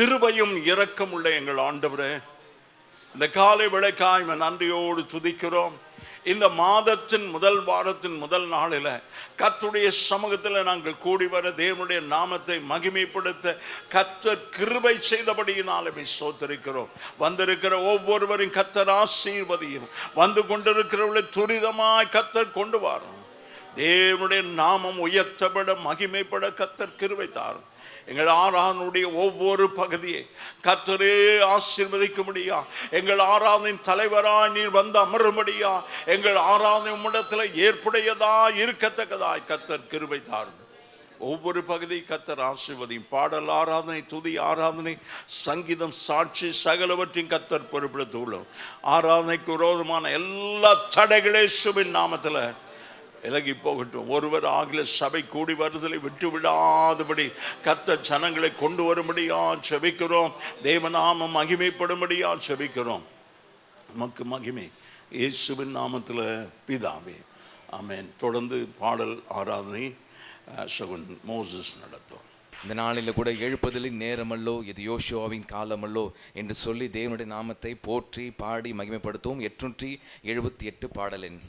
கிருபையும் இரக்கமுள்ள எங்கள் ஆண்டவரே, இந்த காலை வேளைக்காய் நன்றியோடு துதிக்கிறோம். இந்த மாதத்தின் முதல் வாரத்தின் முதல் நாளில் கர்த்தருடைய சமூகத்தில் நாங்கள் கூடி வர தேவனுடைய நாமத்தை மகிமைப்படுத்த கர்த்தர் கிருபை செய்தபடியினாலே சோத்தரிக்கிறோம். வந்திருக்கிற ஒவ்வொருவரையும் கர்த்தர் ஆசீர்வதியும், வந்து கொண்டிருக்கிறவர்களை துரிதமாய் கர்த்தர் கொண்டு வரும். தேவனுடைய நாமம் உயர்த்தப்பட மகிமைப்பட கர்த்தர் கிருபை தாரும். எங்கள் ஆராதனுடைய ஒவ்வொரு பகுதியை கர்த்தரே ஆசீர்வதிக்கும்படியா, எங்கள் ஆராதனின் தலைவராய் நீர் வந்து அமரும்படியா, எங்கள் ஆராதனை உம்மிடத்தில் ஏற்புடையதா இருக்கத்தக்கதாய் கர்த்தர் கிருபை தாரும். ஒவ்வொரு பகுதி கர்த்தர் ஆசீர்வதியும். பாடல் ஆராதனை, துதி ஆராதனை, சங்கீதம், சாட்சி சகலவற்றையும் கர்த்தர் பொறுப்படுத்துள்ளோம். ஆராதனைக்கு விரோதமான எல்லா தடைகளே இயேசுவின் நாமத்தில் விலகி போகட்டும். ஒருவர் ஆகில சபை கூடி வருதலை விட்டு விடாதபடி கர்த்தர் ஜனங்களை கொண்டு வரும்படியா செபிக்கிறோம். தேவநாமம் மகிமைப்படும்படியா செபிக்கிறோம். நமக்கு மகிமை இயேசுவின் நாமத்தில் பிதாவே, ஆமென். தொடர்ந்து பாடல் ஆராதனை சகோன் மோசஸ் நடத்தும். இந்த நாளில் கூட எழுப்புதலின் நேரமல்லோ, இது யோசுவாவின் காலமல்லோ என்று சொல்லி தேவனுடைய நாமத்தை போற்றி பாடி மகிமைப்படுத்துவோம். 878 பாடலின்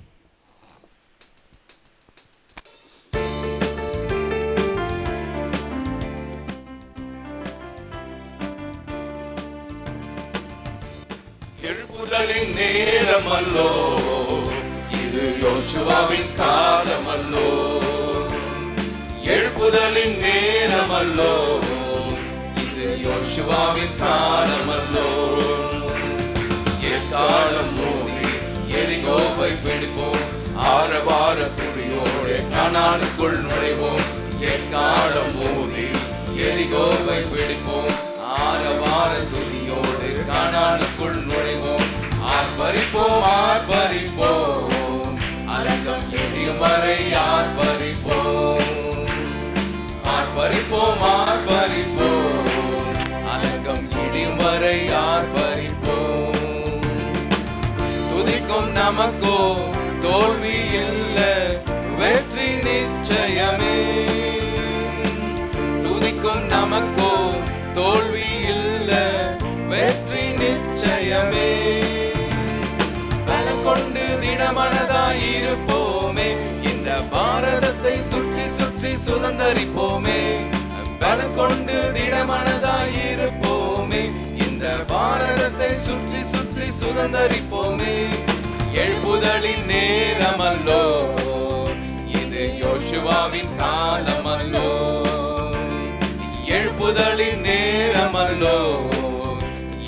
எழுப்புதலின் நேரமல்லோ, இது யோசுவாவின் காலமல்லோ. எழுப்புதலின் நேரமல்லோ, இது யோசுவாவின் காலமல்லோ. எக்காலம் மூடி எரிகோவை பிடிப்போம், ஆரவார துடியோடு கானானுக்குள் நுழைவோம். எக்காலம் மூடி எரிகோவை பிடிப்போம், ஆரவார துடியோடு கானானுக்குள் நுழைவோம். ஆர்ப்பரிப்போம் ஆர்ப்பரிப்போம், அலங்கம் எரியும் வரை ஆர்ப்பரிப்போம். ஆர்ப்பரிப்போம் ஆர்ப்பரிப்போம், அலங்கம் எரியும் வரை ஆர்ப்பரிப்போம். துதிக்கும் நமக்கோ தோல்வி இல்லை, வெற்றி நிச்சயமே. துதிக்கும் நமக்கோ தோல்வி இல்லை, வெற்றி நிச்சயமே. பலம் கொண்டு திடமனதாயிருப்போமே, இந்த பாரதத்தை சுற்றி சுற்றி சுதந்தரிப்போமே. பலம் கொண்டு திடமனதாயிருப்போமே, இந்த பாரதத்தை சுற்றி சுற்றி சுதந்தரிப்போமே. எழுப்புதலின் நேரமல்லோ, இது யோசுவாவின் காலமல்லோ. எழுப்புதலின் நேரமல்லோ,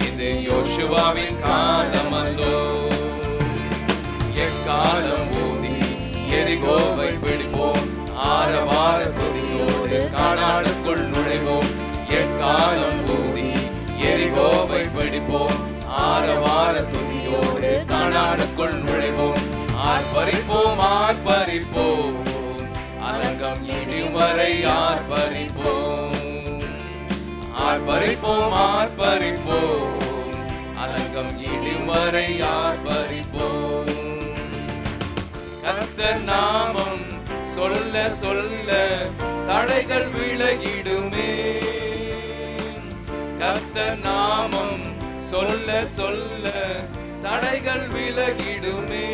இது யோசுவாவின் காலமல்லோ. எக்காலம் ஊதி எரிகோவை பிடிப்போம், ஆரவார துதியோடு கானானுக்குள் நுழைவோம். எக்காலம் ஊதி எரிகோவை பிடிப்போம், ஆரவார துதியோடு கானானுக்குள் நுழைவோம். ஆர்ப்பரிப்போம் ஆர்ப்பரிப்போம், அலங்கம் இடியும் வரை ஆர்ப்பரிப்போம். ஆர்ப்பரிப்போம் ஆர்ப்பரிப்போம், அலங்கம் இடியும் வரை ஆர்ப்பரிப்போம். கர்த்தர் நாமம் சொல்ல சொல்ல தடைகள் விலகிடுமே. கர்த்தர் நாமம் சொல்ல சொல்ல தடைகள் விலகிடுமே.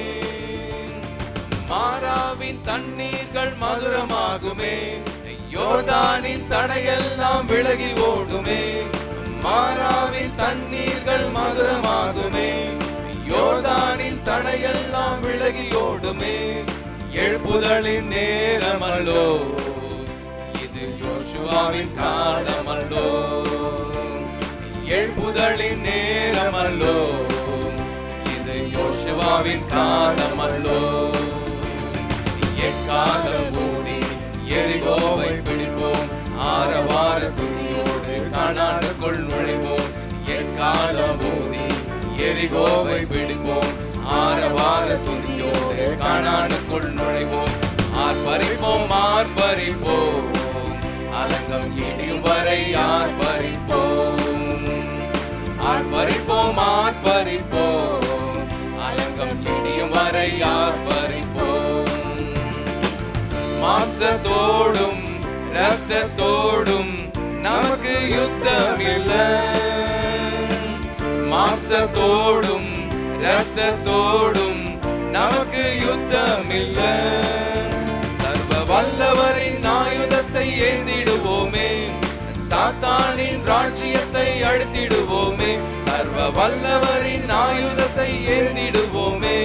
மாராவின் தண்ணீர்கள் மதுரமாகுமே, யோர்தானின் தடையெல்லாம் விலகி ஓடுமே. மாராவின் தண்ணீர்கள் மதுரமாகுமே, யோர்தானின் தடையெல்லாம் விலகி ஓடுமே. எழுப்புதலின் நேரமல்லோ, இது யோசுவாவின் காலமல்லோ. எழுப்புதலின் நேரமல்லோ, இது யோசுவாவின் காலமல்லோ. எக்காலம் ஊதி எரிகோவை பிடிப்போம், ஆரவார துதியோடு கானானுக்குள் நுழைவோம். எக்காலம் ஊதி எரிகோவை பிடிப்போம், ஆரவார துதியோடு கானானுக்குள் நுழைவோம். ஆர்ப்பரிப்போம் ஆர்ப்பரிப்போம், அலங்கம் இடியும் வரை ஆர்ப்பரிப்போம். ஆர்ப்பரிப்போம் ஆர்ப்பரிப்போம், அலங்கம் இடியும் வரை ஆர்ப்பரிப்போம். மாம்சத்தோடும் இரத்தத்தோடும் நமக்கு யுத்தம் இல்லை. மாம்சத்தோடும் இரத்தத்தோடும் நமக்கு யுத்தம் இல்லை. சர்வ வல்லவரின் ஆயுதத்தை ஏந்திடுவோமே, சாத்தானின் ராஜ்யத்தை அழித்திடுவோமே. சர்வ வல்லவரின் ஆயுதத்தை ஏந்திடுவோமே,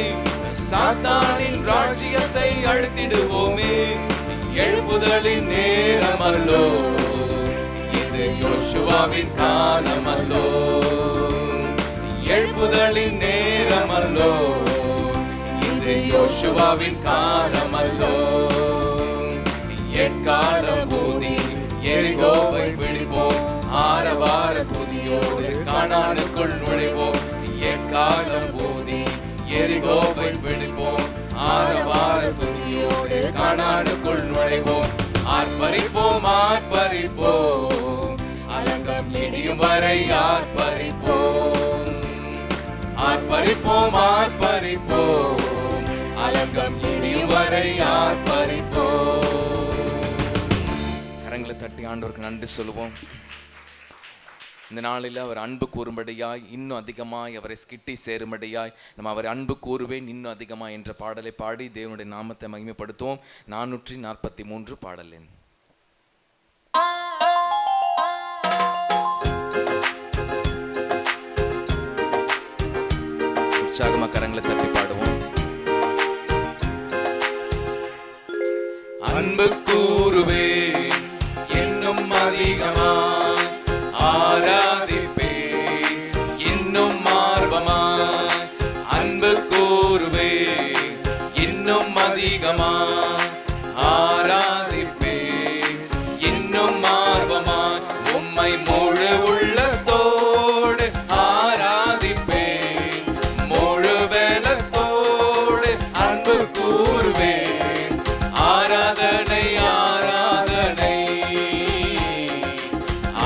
சாத்தானின் ராஜ்யத்தை அழித்திடுவோமே. எழுப்புதலின் நேரமல்லோ இது, யோசுவாவின் காலமல்லோ. எழுப்புதலின் நேரமல்லோ இது, யோசுவாவின் காலமல்லோ. எக்காலம் ஊதி எரிகோவை பிடிப்போம், ஆரவார துதியோடு கானானுக்குள் நுழைவோம். எக்காலம் ஊதி எரிகோவை பிடிப்போம், ஆரவார துதியோடு கானானுக்குள் நுழைவோம். ஆர்ப்பரிப்போம் ஆர்ப்பரிப்போம், அலங்கம் இடியும் வரை ஆர்ப்பரிப்போம். ஆர்ப்பரிப்போம் ஆர்ப்பரிப்போம், அலங்கம் இடியும் வரை ஆர்ப்பரிப்போம். கரங்களை தட்டி ஆண்டவருக்கு நன்றி சொல்லுவோம். இந்த நாளில் அவர் அன்பு கூறும்படியாய், இன்னும் அதிகமாய் அவரை கிட்டி சேரும்படியாய், நம்ம அவரை அன்பு கூறுவேன் இன்னும் அதிகமாய் என்ற பாடலை பாடி தேவனுடைய நாமத்தை மகிமைப்படுத்துவோம். 443 பாடல் எண். உற்சாகமா கரங்களை தட்டி பாடுவோம். அன்பு கூறுவேன் இன்னும் அதிகமாய், ஆராதிப்பேன் இன்னும் ஆர்வமாய். அன்பு கூறுவேன் இன்னும் அதிகமாய், ஆராதிப்பேன் இன்னும் ஆர்வமாய். உம்மை முழு உள்ளத்தோடு ஆராதிப்பேன், முழு பலத்தோடு அன்பு கூறுவேன். ஆராதனை ஆராதனை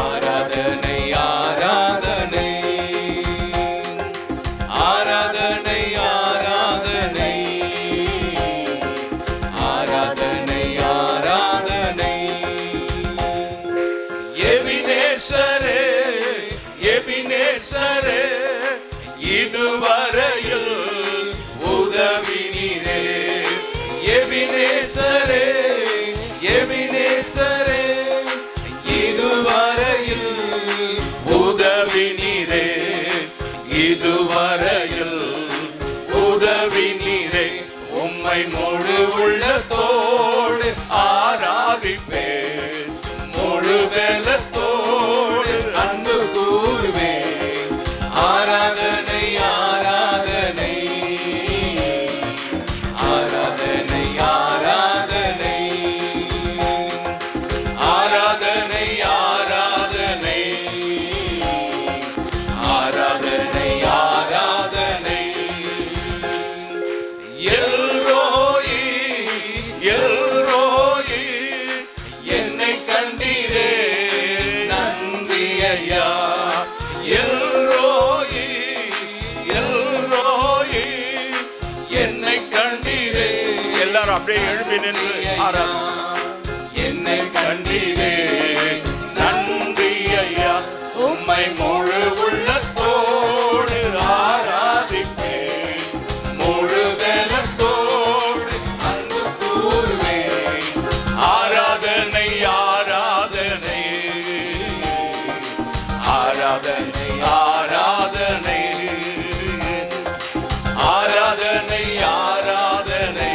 ஆராதனை ஆராதனை ஆராதனை ஆராதனை ஆராதனை ஆராதனை. எபினேசரே எபினேசரே, இதுவரையில் உதவி நீரே. எபினேசரே எபினேசரே, இதுவரையில் உதவி நீரே, இதுவரையில் உதவி நீரே. உம்மை முழு உள்ளத்தோடு ஆராதிப்பேன், முழு பலத்தோடு அன்பு கூறுவேன். ஆராதனை ஆராதனை ஆராதனை ஆராதனை ஆராதனை ஆராதனை ஆராதனை ஆராதனை. எல்ரோயி எல்ரோயி, என்னை கண்டீரே நன்றி ஐயா. எல்ரோயி எல்ரோயி, என்னை கண்டீரே. எல்லாரும் அப்படியே எழுப்பி நின்று ஆராதனை. என்னை கண்டீரே நன்றி ஐயா. உம்மை முழு உள்ளத்தோடு ஆராதிப்பேன், முழு பலத்தோடு அன்பு கூறுவேன். ஆராதனை ஆராதனை ஆராதனை ஆராதனை ஆராதனை ஆராதனை ஆராதனை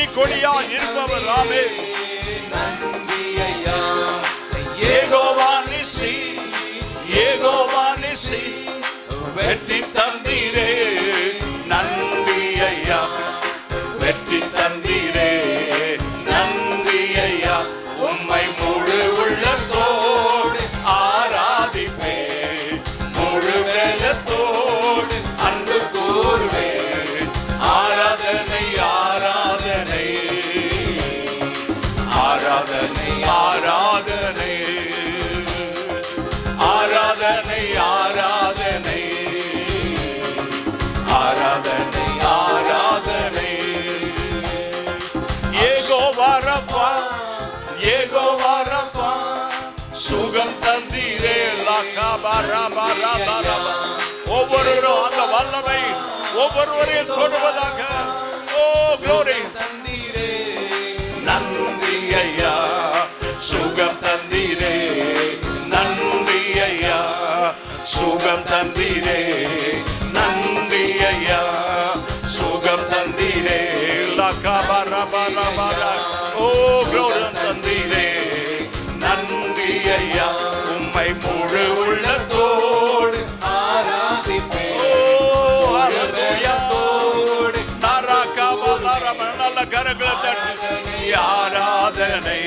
வெற்றி கொடியா இருப்பவர் ராமே. நன்றி ஐயா. யெகோவா நிசி, யெகோவா நிசி, வெற்றி தந்தீரே நன்றி ஐயா. வெற்றி தந்தீரே நன்றி ஐயா. உம்மை முழு உள்ளத்தோடு ஆராதிப்பே, முழு வேலத்தோடு அன்பு கூறுவே. ஆராதனை ஆராதனை ஆராதனை ஆராதனை ஆராதனை ஆராதனை ஆராதனை ஆராதனை. யெகோவா ரப்பா, யெகோவா ரப்பா, சுகம் தந்தீரே லகபரபரபரப. ஒவ்வொருவரும் அந்த வல்லமை ஒவ்வொருவரையும் தொடுவதாக. ஓ glory. தந்தீரே நன்றி ஐயா, சுகம் தந்தீரே நன்றி ஐயா, சுகம் தந்தீரே நன்றி ஐயா, சுகம் தந்தீரே லகபரபரபர. ஓ glory தந்தீரே நன்றி ஐயா. உம்மை முழு உள்ளத்தோடு ஆராதிப்பே. நல்ல கரங்களை தட்டி ஆராதனை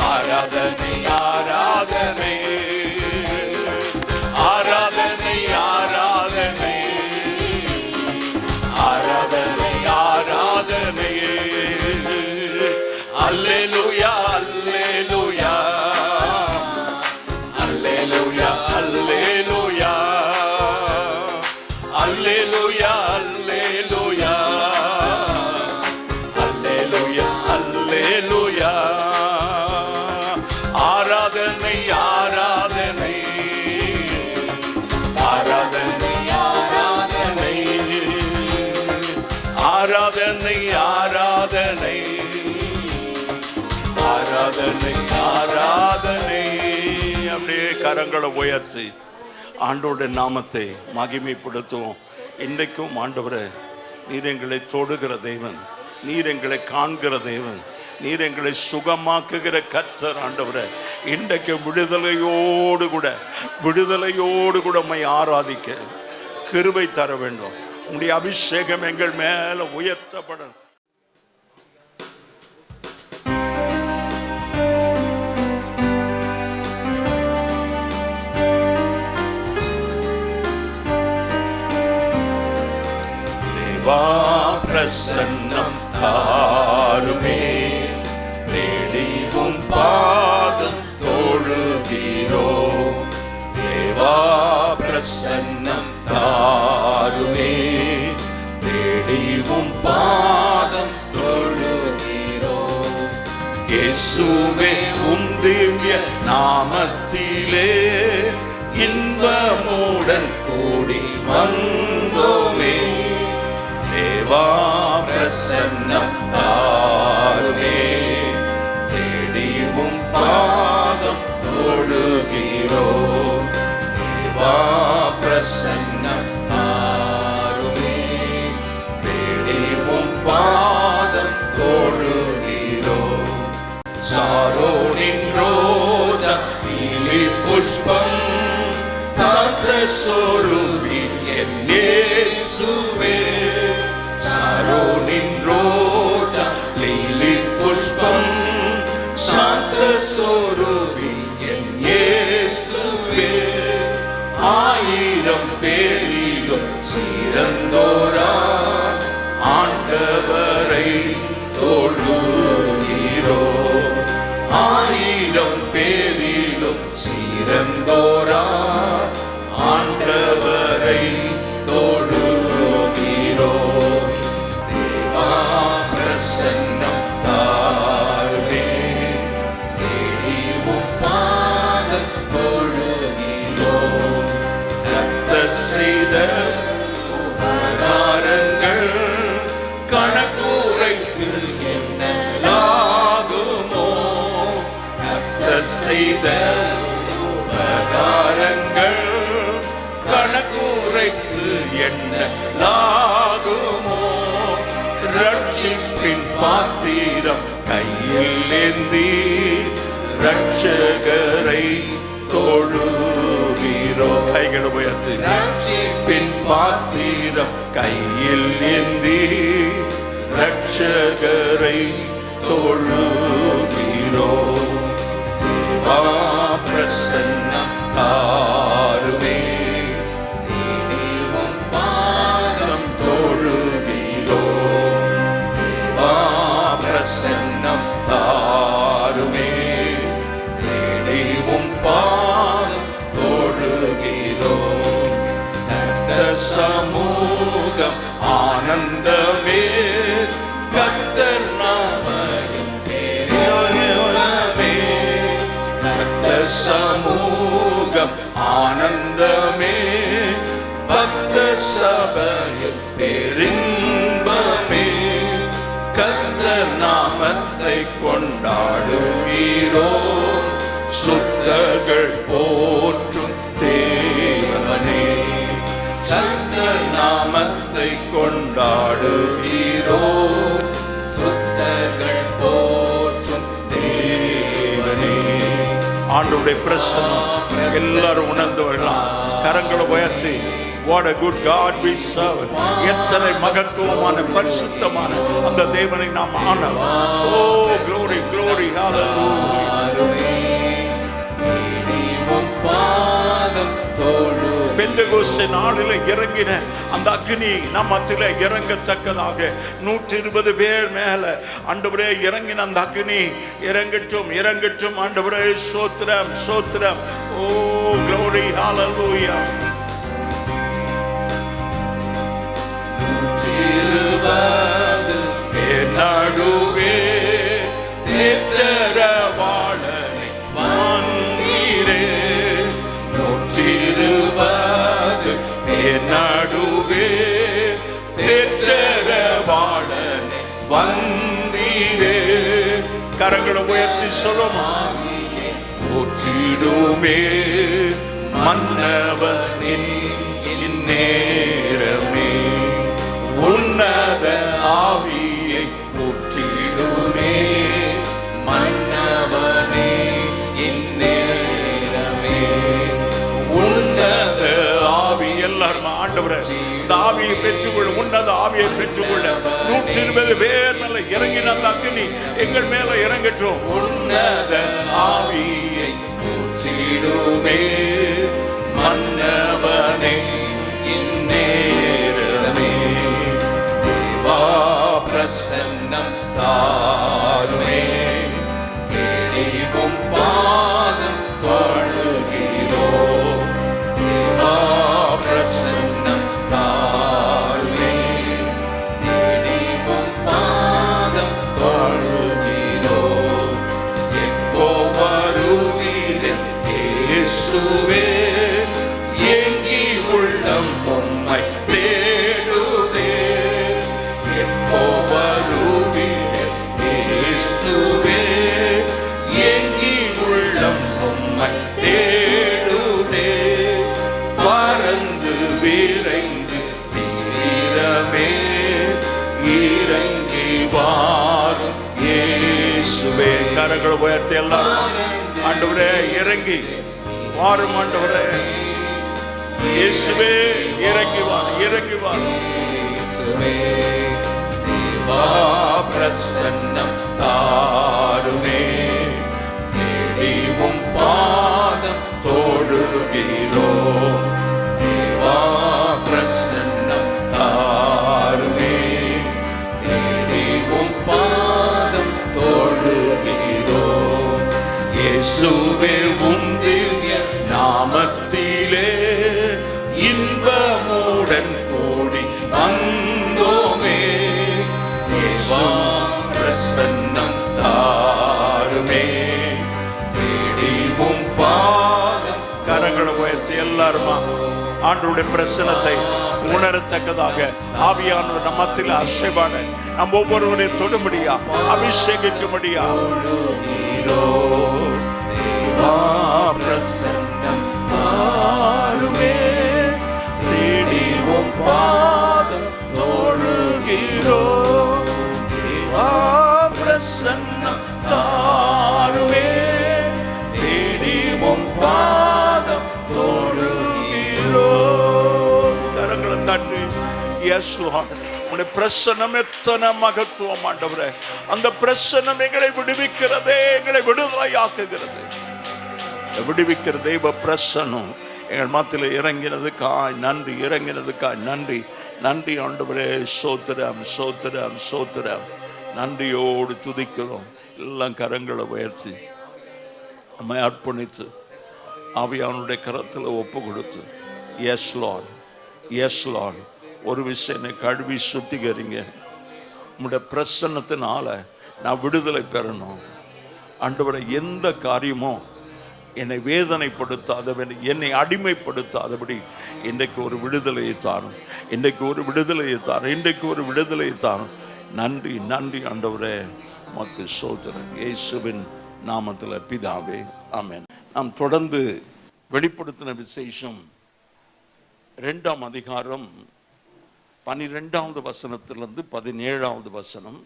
ஆராதனை ஆராதனை ஆராதனை ஆராதனை ஆராதனை ஆராதனை. அல்லேலூயா அல்லேலூயா அல்லேலூயா அல்லேலூயா அல்லேலூயா அல்லேலூயா அல்லேலூயா அல்லேலூயா. ஆராதனை ஆராதனை ஆராதனை ஆராதனை ஆராதனை ஆராதனை ஆராதனை ஆராதனை. அப்படியே கரங்களை உயர்த்தி ஆண்டவருடைய நாமத்தை மகிமைப்படுத்துவோம். இன்றைக்கும் ஆண்டவரே, நீர் எங்களை தொடுகிற தேவன், நீர் எங்களை காண்கிற தேவன், நீர் எங்களை சுகமாக்குகிற கர்த்தர். ஆண்டவரே, இன்றைக்கு விடுதலையோடு கூட உம்மை ஆராதிக்க கிருபை தர வேண்டும். உம்முடைய அபிஷேகம் எங்கள் மேல உயர்த்தப்படும். பிரசன்னம் தாருமே, தேடிவும் பாதம் தொழுகிறோ. தேவா பிரசன்னம் தாருமே, தேடிவும் பாதம் தொழுகிறோ. இயேசுவே உம் திவ்ய நாமத்திலே இன்பமுடன் கூடி வந்தோமே. தேவா பிரசன்னம் தாருமே, தேடிவும் பாதம் தொழுகிறோ. தேவா பிரசன்னம் தாருமே, தேடிவும் பாதம் தொழுகிறோ. சாரோனின் ரோஜா நீலி புஷ்பம் சாந்த சொருவி என் இயேசுவே. சாரோனின் ரோஜா லீலி புஷ்பம் சாந்த சொருவி என் இயேசுவே. ஆயிரம் பேரிலும் சிறந்தோரா ஆண்டவரை தொழுகிறோ. ஆயிரம் பேரிலும் சிறந்தோரா ஆண்டவரை தொழுகிறோ. தேவா பிரசன்னம் தாருமே, தேடிவும் பாதம் தொழுகிறோ. கர்த்தர் செய்த உபகாரங்கள் கணக்குரைத்து எண்ணலாகுமோ. கர்த்தர் செய்த உபகாரங்கள் கணக்குரைத்து எண்ணலாகுமோ. ரட்சிப்பின் பாத்திரம் கையில் ஏந்தி ரட்சகரை தொழுகிறோம். கைகள் உயர்த்தி ரட்சிப்பின் பாத்திரம் கையில் ஏந்தி ரட்சகரை தொழுகிறோம். பிரசன்னம் தாருமே பாதம் தொழுகிறோம். பிரசன்னம் தாருமே தேடிவும் பாதம் தொழுகிறோம். சமூகம் ஆனந்தமே கர்த்தர் நாமம் பேரமே. கர்த்தர் சமூகம் ஆனந்தமே பக்த சபையில் பெரின்பமே. கர்த்தர் நாமத்தை கொண்டாடுகிறோ சுத்தர்கள் போற்றும் தேவனே. கர்த்தர் நாமத்தை கொண்டாடுகிறோ சுத்தர்கள் போற்றும் தேவனே. ஆண்டவருடைய பிரசன்னம் எல்லாரும் உணர்ந்து வரலாம். கரங்களை உயர்த்தி What a good God we serve. எத்தனை மகத்துவமான பரிசுத்தமான அந்த தேவனை நாம் ஆனோம். Oh glory glory hallelujah. பெந்தெகோஸ்தே நாளிலே இறங்கின அந்த அக்னி நம் மத்தியிலே இறங்கத்தக்கதாக 120 பேர் மேல ஆண்டவரே இறங்கின அந்த அக்னி இறங்கட்டும் இறங்கட்டும் ஆண்டவரே. ஸ்தோத்திரம் ஸ்தோத்திரம். Oh glory hallelujah. நடுவே தேற்றரவாளனை வந்தீரே. 120 நடுவே தேற்றரவாளனை வந்தீரே. கரங்களை உயர்த்தி சொல்லுமா. போற்றிடுமே மன்னவன் நேரமே. உன்னத ஆவியை போற்றிடுமே மன்னவனே இந்நேரமே. உன்னத ஆவி எல்லாரும் ஆண்டவரே இந்த ஆவியை பெற்றுக்கொள்ள உன்னத ஆவியை பெற்றுக்கொள்ள 120 பேர் மேல இறங்கின அந்த அக்னி எங்கள் மேல இறங்கட்டும். உன்னத ஆவியை போற்றிடுமே மன்னவனே இந்நேரமே. பிரசன்னம் தாருமே தேடிவும் பாதம் தொழுகிறோம். பிரசன்னம் தாருமே தேடிவும் பாதம் தொழுகிறோம். எப்போ வருவீரே இயேசுவே ஏங்கி உள்ளம் உம்மை தேடுதே. எப்போ வருவீரே இயேசுவே ஏங்கி உள்ளம் உம்மை தேடுதே. பறந்து விரைந்து தீரமே இறங்கி வாரும் இயேசுவே. கரங்களை உயர்த்தி எல்லாரும் ஆண்டவரே இறங்கி வாரும் ஆண்டவரே இயேசுவே இறங்கி வாரும் இறங்கி வாரும் இயேசுவே. பிரசன்னம் தாருமே தேடிவும் பாதம் தொழுகிறோம். பிரசன்னம் தாருமே தேடிவும் பாதம் தொழுகிறோம். இயேசுவே உம் திவ்ய நாமத்திலே இன்பமுடன் கூடி வந்தோமே. பிரசன்னம் தாருமே தேடிவும் பாதம். கரங்களை உயர்த்தி எல்லாருமா ஆண்டவருடைய பிரசன்னத்தை உணரத்தக்கதாக ஆவியானவர் நம்மத்தில் அசைவாட நம் ஒவ்வொருவரையும் தொடும்படியா அபிஷேகிக்கும்படியா பிரசன்னம் தாருமே தேடிவும் பாதம் தொழுகிறோம். பிரசன்னம் தாருமே, தேடி உம் பாதம் தொழுகிறோம். கரங்களை தட்டி எஸ் லார்ட். உம்முடைய பிரசன்னம் எத்தனை மகத்துவம் ஆண்டவரே. அந்த பிரசன்னம் எங்களை விடுவிக்கிறதே, எங்களை விடுதலையாக்குகிறது. விடுவிக்கிற தெய்வ பிரசன்னம் எங்கள் மத்தியில் இறங்கினதுக்காய் நன்றி, இறங்கினதுக்காய் நன்றி. நன்றி ஆண்டவரே. சோத்திரம் சோத்திரம் சோத்திரம். நன்றியோடு துதிக்கிறோம். எல்லாம் கரங்களை உயர்த்தி நம்மை அர்ப்பணித்து ஆவியானுடைய கரத்தில் ஒப்பு கொடுத்து எஸ் லார்ட், எஸ் லார்ட். ஒரு விஷயம் என்னை கழுவி சுத்திகரிங்க. உங்களுடைய பிரசன்னத்தினால நான் விடுதலை பெறணும் ஆண்டவரை. எந்த காரியமோ என்னை வேதனைப்படுத்தாதபடி, என்னை அடிமைப்படுத்தாதபடி இன்றைக்கு ஒரு விடுதலையை தாரும், இன்றைக்கு ஒரு விடுதலையை தாரும், இன்றைக்கு ஒரு விடுதலையை தாரும். நன்றி நன்றி ஆண்டவரே, உமக்கு ஸ்தோத்திரம். இயேசுவின் நாமத்தில் பிதாவே, ஆமென். நாம் தொடர்ந்து வெளிப்படுத்தின விசேஷம் 2ஆம் அதிகாரம் 12வது வசனத்திலிருந்து 17வது வசனம்.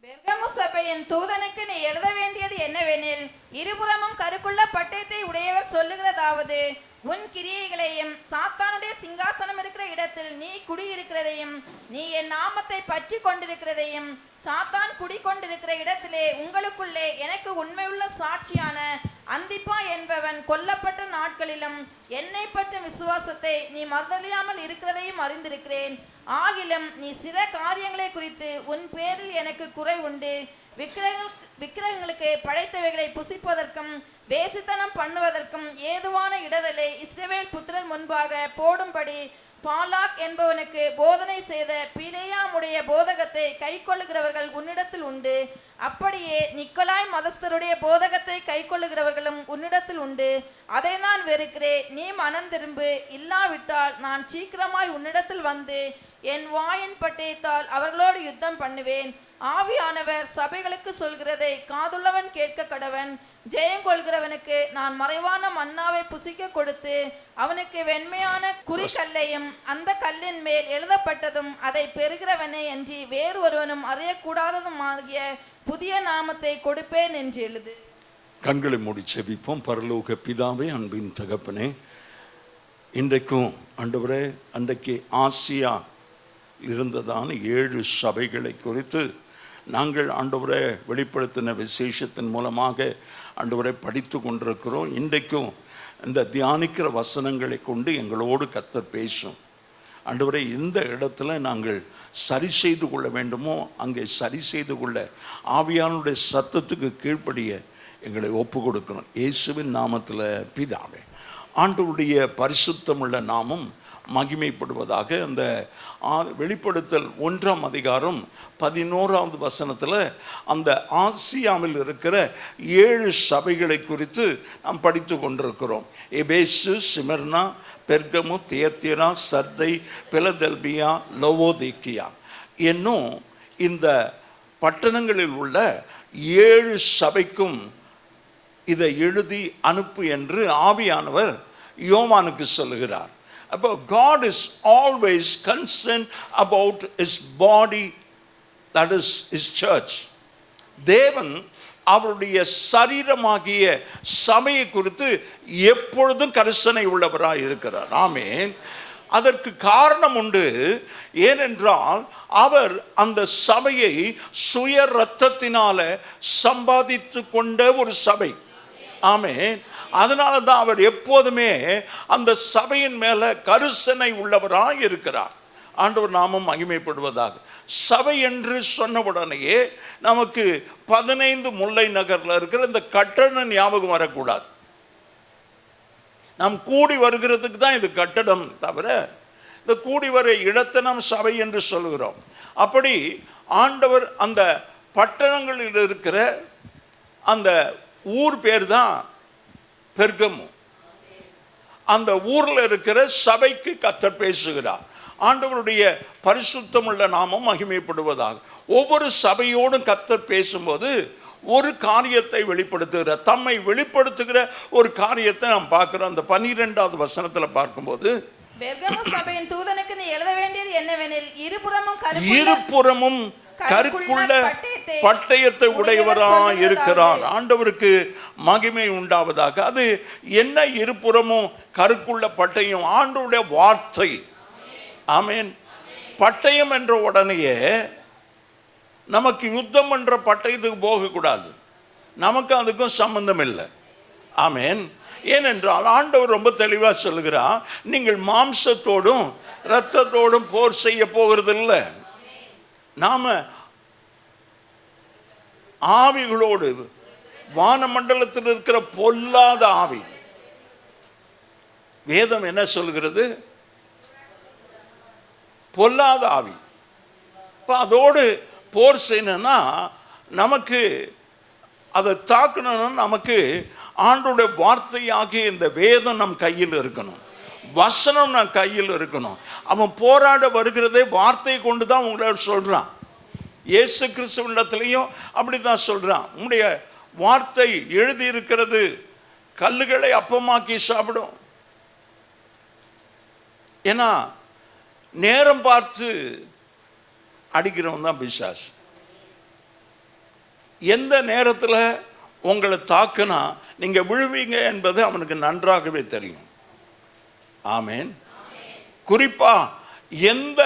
பெர்கமு சபையின் தூதனுக்கு நீ எழுத வேண்டியது என்னவெனில், இருபுறமும் கருக்குள்ள பட்டயத்தை உடையவர் சொல்லுகிறதாவது, உன் கிரியைகளையும் சாத்தானுடைய சிங்காசனம் இருக்கிற இடத்தில் நீ குடியிருக்கிறதையும், நீ என் நாமத்தை பற்றி கொண்டிருக்கிறதையும், சாத்தான் குடிக்கொண்டிருக்கிற இடத்திலே உங்களுக்குள்ளே எனக்கு உண்மையுள்ள சாட்சியான அந்திப்பா என்பவன் கொல்லப்பட்ட நாட்களிலும் என்னை பற்றும் விசுவாசத்தை நீ மறுதலியாமல் இருக்கிறதையும் அறிந்திருக்கிறேன். ஆகிலும் நீ சில காரியங்களை குறித்து உன் பேரில் எனக்கு குறை உண்டு. விக்கிரகங்களுக்கு படைத்தவைகளை புசிப்பதற்கும் வேசித்தனம் பண்ணுவதற்கும் ஏதுவான இடரலை இஸ்ரவேல் புத்திரர் முன்பாக போடும்படி பாலாக் என்பவனுக்கு போதனை செய்த பிலேயாமுடைய போதகத்தை கைக்கொள்ளுகிறவர்கள் உன்னிடத்தில் உண்டு. அப்படியே நிக்கோலாய் மதஸ்தருடைய போதகத்தை கைக்கொள்ளுகிறவர்களும் உன்னிடத்தில் உண்டு. அதை நான் வெறுக்கிறேன். நீ மனம் திரும்பு. இல்லாவிட்டால் நான் சீக்கிரமாய் உன்னிடத்தில் வந்து என் வாயின் பட்டயத்தால் அவர்களோடு யுத்தம் பண்ணுவேன். ஆவியானவர் சபைகளுக்கு சொல்கிறதை காதுள்ளவன் கேட்க கடவன். ஜெயங்கொள்கிறவனுக்கு நான் மறைவான மன்னாவை புசிக்க கொடுத்து அவனுக்கு வெண்மையான குறிக்கல்லையும் அந்த கல்லின் மேல் எழுதப்பட்டதும் அதை பெறுகிறவனே அன்றி வேறு ஒருவனும் அறியக்கூடாததும் ஆகிய புதிய நாமத்தை கொடுப்பேன் என்று எழுது. கண்களை மூடி செபிப்போம். பரலோக பிதாவே, அன்பின் தகப்பனே, இன்றைக்கும் ஆண்டவரே, அன்றைக்கு ஆசியா இருந்ததான 7 சபைகளை குறித்து நாங்கள் ஆண்டவரை வெளிப்படுத்தின விசேஷத்தின் மூலமாக ஆண்டவரை படித்து கொண்டிருக்கிறோம். இன்றைக்கும் இந்த தியானிக்கிற வசனங்களை கொண்டு எங்களோடு கர்த்தர் பேசும். ஆண்டவரை, இந்த இடத்துல நாங்கள் சரி செய்து கொள்ள வேண்டுமோ அங்கே சரி செய்து கொள்ள ஆவியானுடைய சத்தத்துக்கு கீழ்ப்படிய எங்களை ஒப்பு கொடுக்கணும். இயேசுவின் நாமத்தில் பிதாவே. ஆண்டவருடைய பரிசுத்தமுள்ள நாமம் மகிமைப்படுவதாக. அந்த வெளிப்படுத்தல் 1ஆம் அதிகாரம் 11வது வசனத்தில் அந்த ஆசியாவில் இருக்கிற 7 சபைகளை குறித்து நாம் படித்து கொண்டிருக்கிறோம். எபேசு, சிமர்னா, பெர்கமு, தியத்திரா, சர்தை, பிலதெல்பியா, லவோதிக்கியா என்னும் இந்த பட்டணங்களில் உள்ள 7 சபைக்கும் இதை எழுதி அனுப்பு என்று ஆவியானவர் யோவானுக்கு சொல்லுகிறார். அப்போ God is always concerned about his body, that is his church. தேவன் அவருடைய சரீரமாகிய சபையை குறித்து எப்பொழுதும் கரிசனை உள்ளவராய் இருக்கிறார். ஆமென். அதற்கு காரணம் உண்டு. ஏனென்றால் அவர் அந்த சபையை சுய இரத்தத்தினால சம்பாதித்து கொண்ட ஒரு சபை. ஆமென். அதனால தான் அவர் எப்போதுமே அந்த சபையின் மேல கரிசனை உள்ளவராய் இருக்கிறார். ஆண்டவர் நாமம் மகிமைப்படுவதாக. சபை என்று சொன்ன உடனேயே நமக்கு 15 முல்லை நகர்ல இருக்கிற இந்த கட்டடம் ஞாபகம் வரக்கூடாது. நாம் கூடி வருகிறதுக்கு தான் இது கட்டடம் தவிர இந்த கூடி வர இடத்தை நாம் சபை என்று சொல்லுகிறோம். அப்படி ஆண்டவர் அந்த பட்டணங்களில் இருக்கிற அந்த ஊர் பேர் தான் பெர்கமு. அந்த ஊரில் இருக்கிற சபைக்கு கர்த்தர் பேசுகிறார். ஆண்டவருடைய பரிசுத்தமுள்ள நாமம் மகிமைப்படுவதாக. ஒவ்வொரு சபையோடும் கர்த்தர் பேசும்போது ஒரு காரியத்தை வெளிப்படுத்துகிறார். தம்மை வெளிப்படுத்துகிற ஒரு காரியத்தை நாம் பார்க்கிறோம். அந்த 12வது வசனத்தில் பார்க்கும்போது, பெர்கமு சபையின் தூதனுக்கு நீ எழுத வேண்டியது என்னவெனில், இருபுறமும் கருக்குள்ள பட்டயத்தை உடையவராய் இருக்கிறார். ஆண்டவருக்கு மகிமை உண்டாவதாக. அது என்ன? இருபுறமும் கருக்குள்ள பட்டயம், ஆண்டவருடைய வார்த்தை. ஆமென். பட்டயம் என்ற உடனேயே நமக்கு யுத்தம் என்ற பட்டயத்துக்கு போகக்கூடாது. நமக்கு அதுக்கும் சம்பந்தம் இல்லை. ஆமென். ஏனென்றால் ஆண்டவர் ரொம்ப தெளிவாக சொல்லுகிறார், நீங்கள் மாம்சத்தோடும் இரத்தத்தோடும் போர் செய்ய போகிறது இல்லை. நாம ஆவிகளோடு, வானமண்டலத்தில் இருக்கிற பொல்லாத ஆவி. வேதம் என்ன சொல்கிறது? பொல்லாத ஆவி. அதோடு போர் செய்யணும்னா, நமக்கு அதை தாக்கணும்னா நமக்கு ஆண்டோடைய வார்த்தையாகிய இந்த வேதம் நம் கையில் இருக்கணும், வசனம் நம் கையில் இருக்கணும். அவன் போராட வருகிறதே வார்த்தையை கொண்டு தான் உங்களை சொல்றான். இயேசு கிறிஸ்துவிடத்திலையும் அப்படி தான் சொல்றான், உங்களுடைய வார்த்தை எழுதி இருக்கிறது கல்லுகளை அப்பமாக்கி சாப்பிடும். ஏன்னா நேரம் பார்த்து அடிக்கிறவன் தான் பிசாசு. எந்த நேரத்தில் உங்களை தாக்குனா நீங்க விழுவீங்க என்பது அவனுக்கு நன்றாகவே தெரியும். ஆமென். குறிப்பா எந்த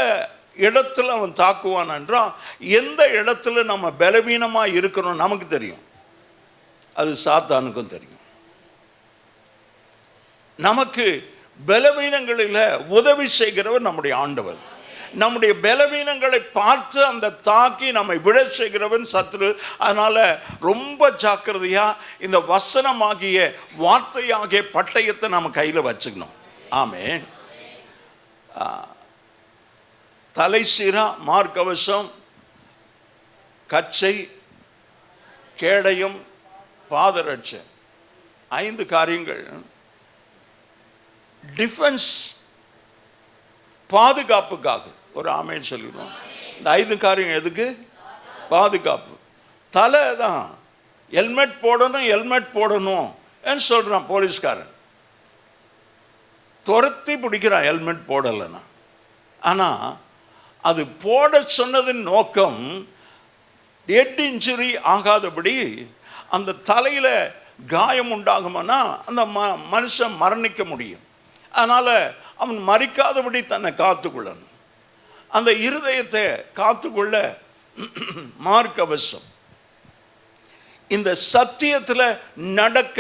இடத்துல அவன் தாக்குவான் என்றால், எந்த இடத்துல நம்ம பலவீனமா இருக்கிறோம் நமக்கு தெரியும், அது சாத்தானுக்கும் தெரியும். நமக்கு பலவீனங்களில் உதவி செய்கிறவர் நம்முடைய ஆண்டவர். நம்முடைய பலவீனங்களை பார்த்து அந்த தாக்கி நம்மை விழ செய்கிறவன் சத்ரு. அதனால ரொம்ப ஜாக்கிரதையா இந்த வசனமாகிய வார்த்தையாகிய பட்டயத்தை நம்ம கையில் வச்சுக்கணும். ஆமென். தலைசீரா, மார்க்கவசம், கச்சை, கேடயம், பாதரட்சை, 5 காரியங்கள் டிஃபென்ஸ், பாதுகாப்புக்காக. ஒரு ஆமென் சொல்லிடுவோம். இந்த 5 காரியம் எதுக்கு? பாதுகாப்பு. தலை தான் ஹெல்மெட் போடணும், ஹெல்மெட் போடணும் சொல்றான் போலீஸ்காரன். துரத்தி பிடிக்கிறான் ஹெல்மெட் போடலைன்னா. ஆனால் அது போட சொன்னதின் நோக்கம் ஹெட் இன்ஜுரி ஆகாதபடி, அந்த தலையில் காயம் உண்டாகுமானா அந்த மனுஷன் மரணிக்க முடியும். அதனால் அவன் மறிக்காதபடி தன்னை காத்துக்கொள்ளணும். அந்த இருதயத்தை காத்துக்கொள்ள மார்க்கவசம். இந்த சத்தியத்தில் நடக்க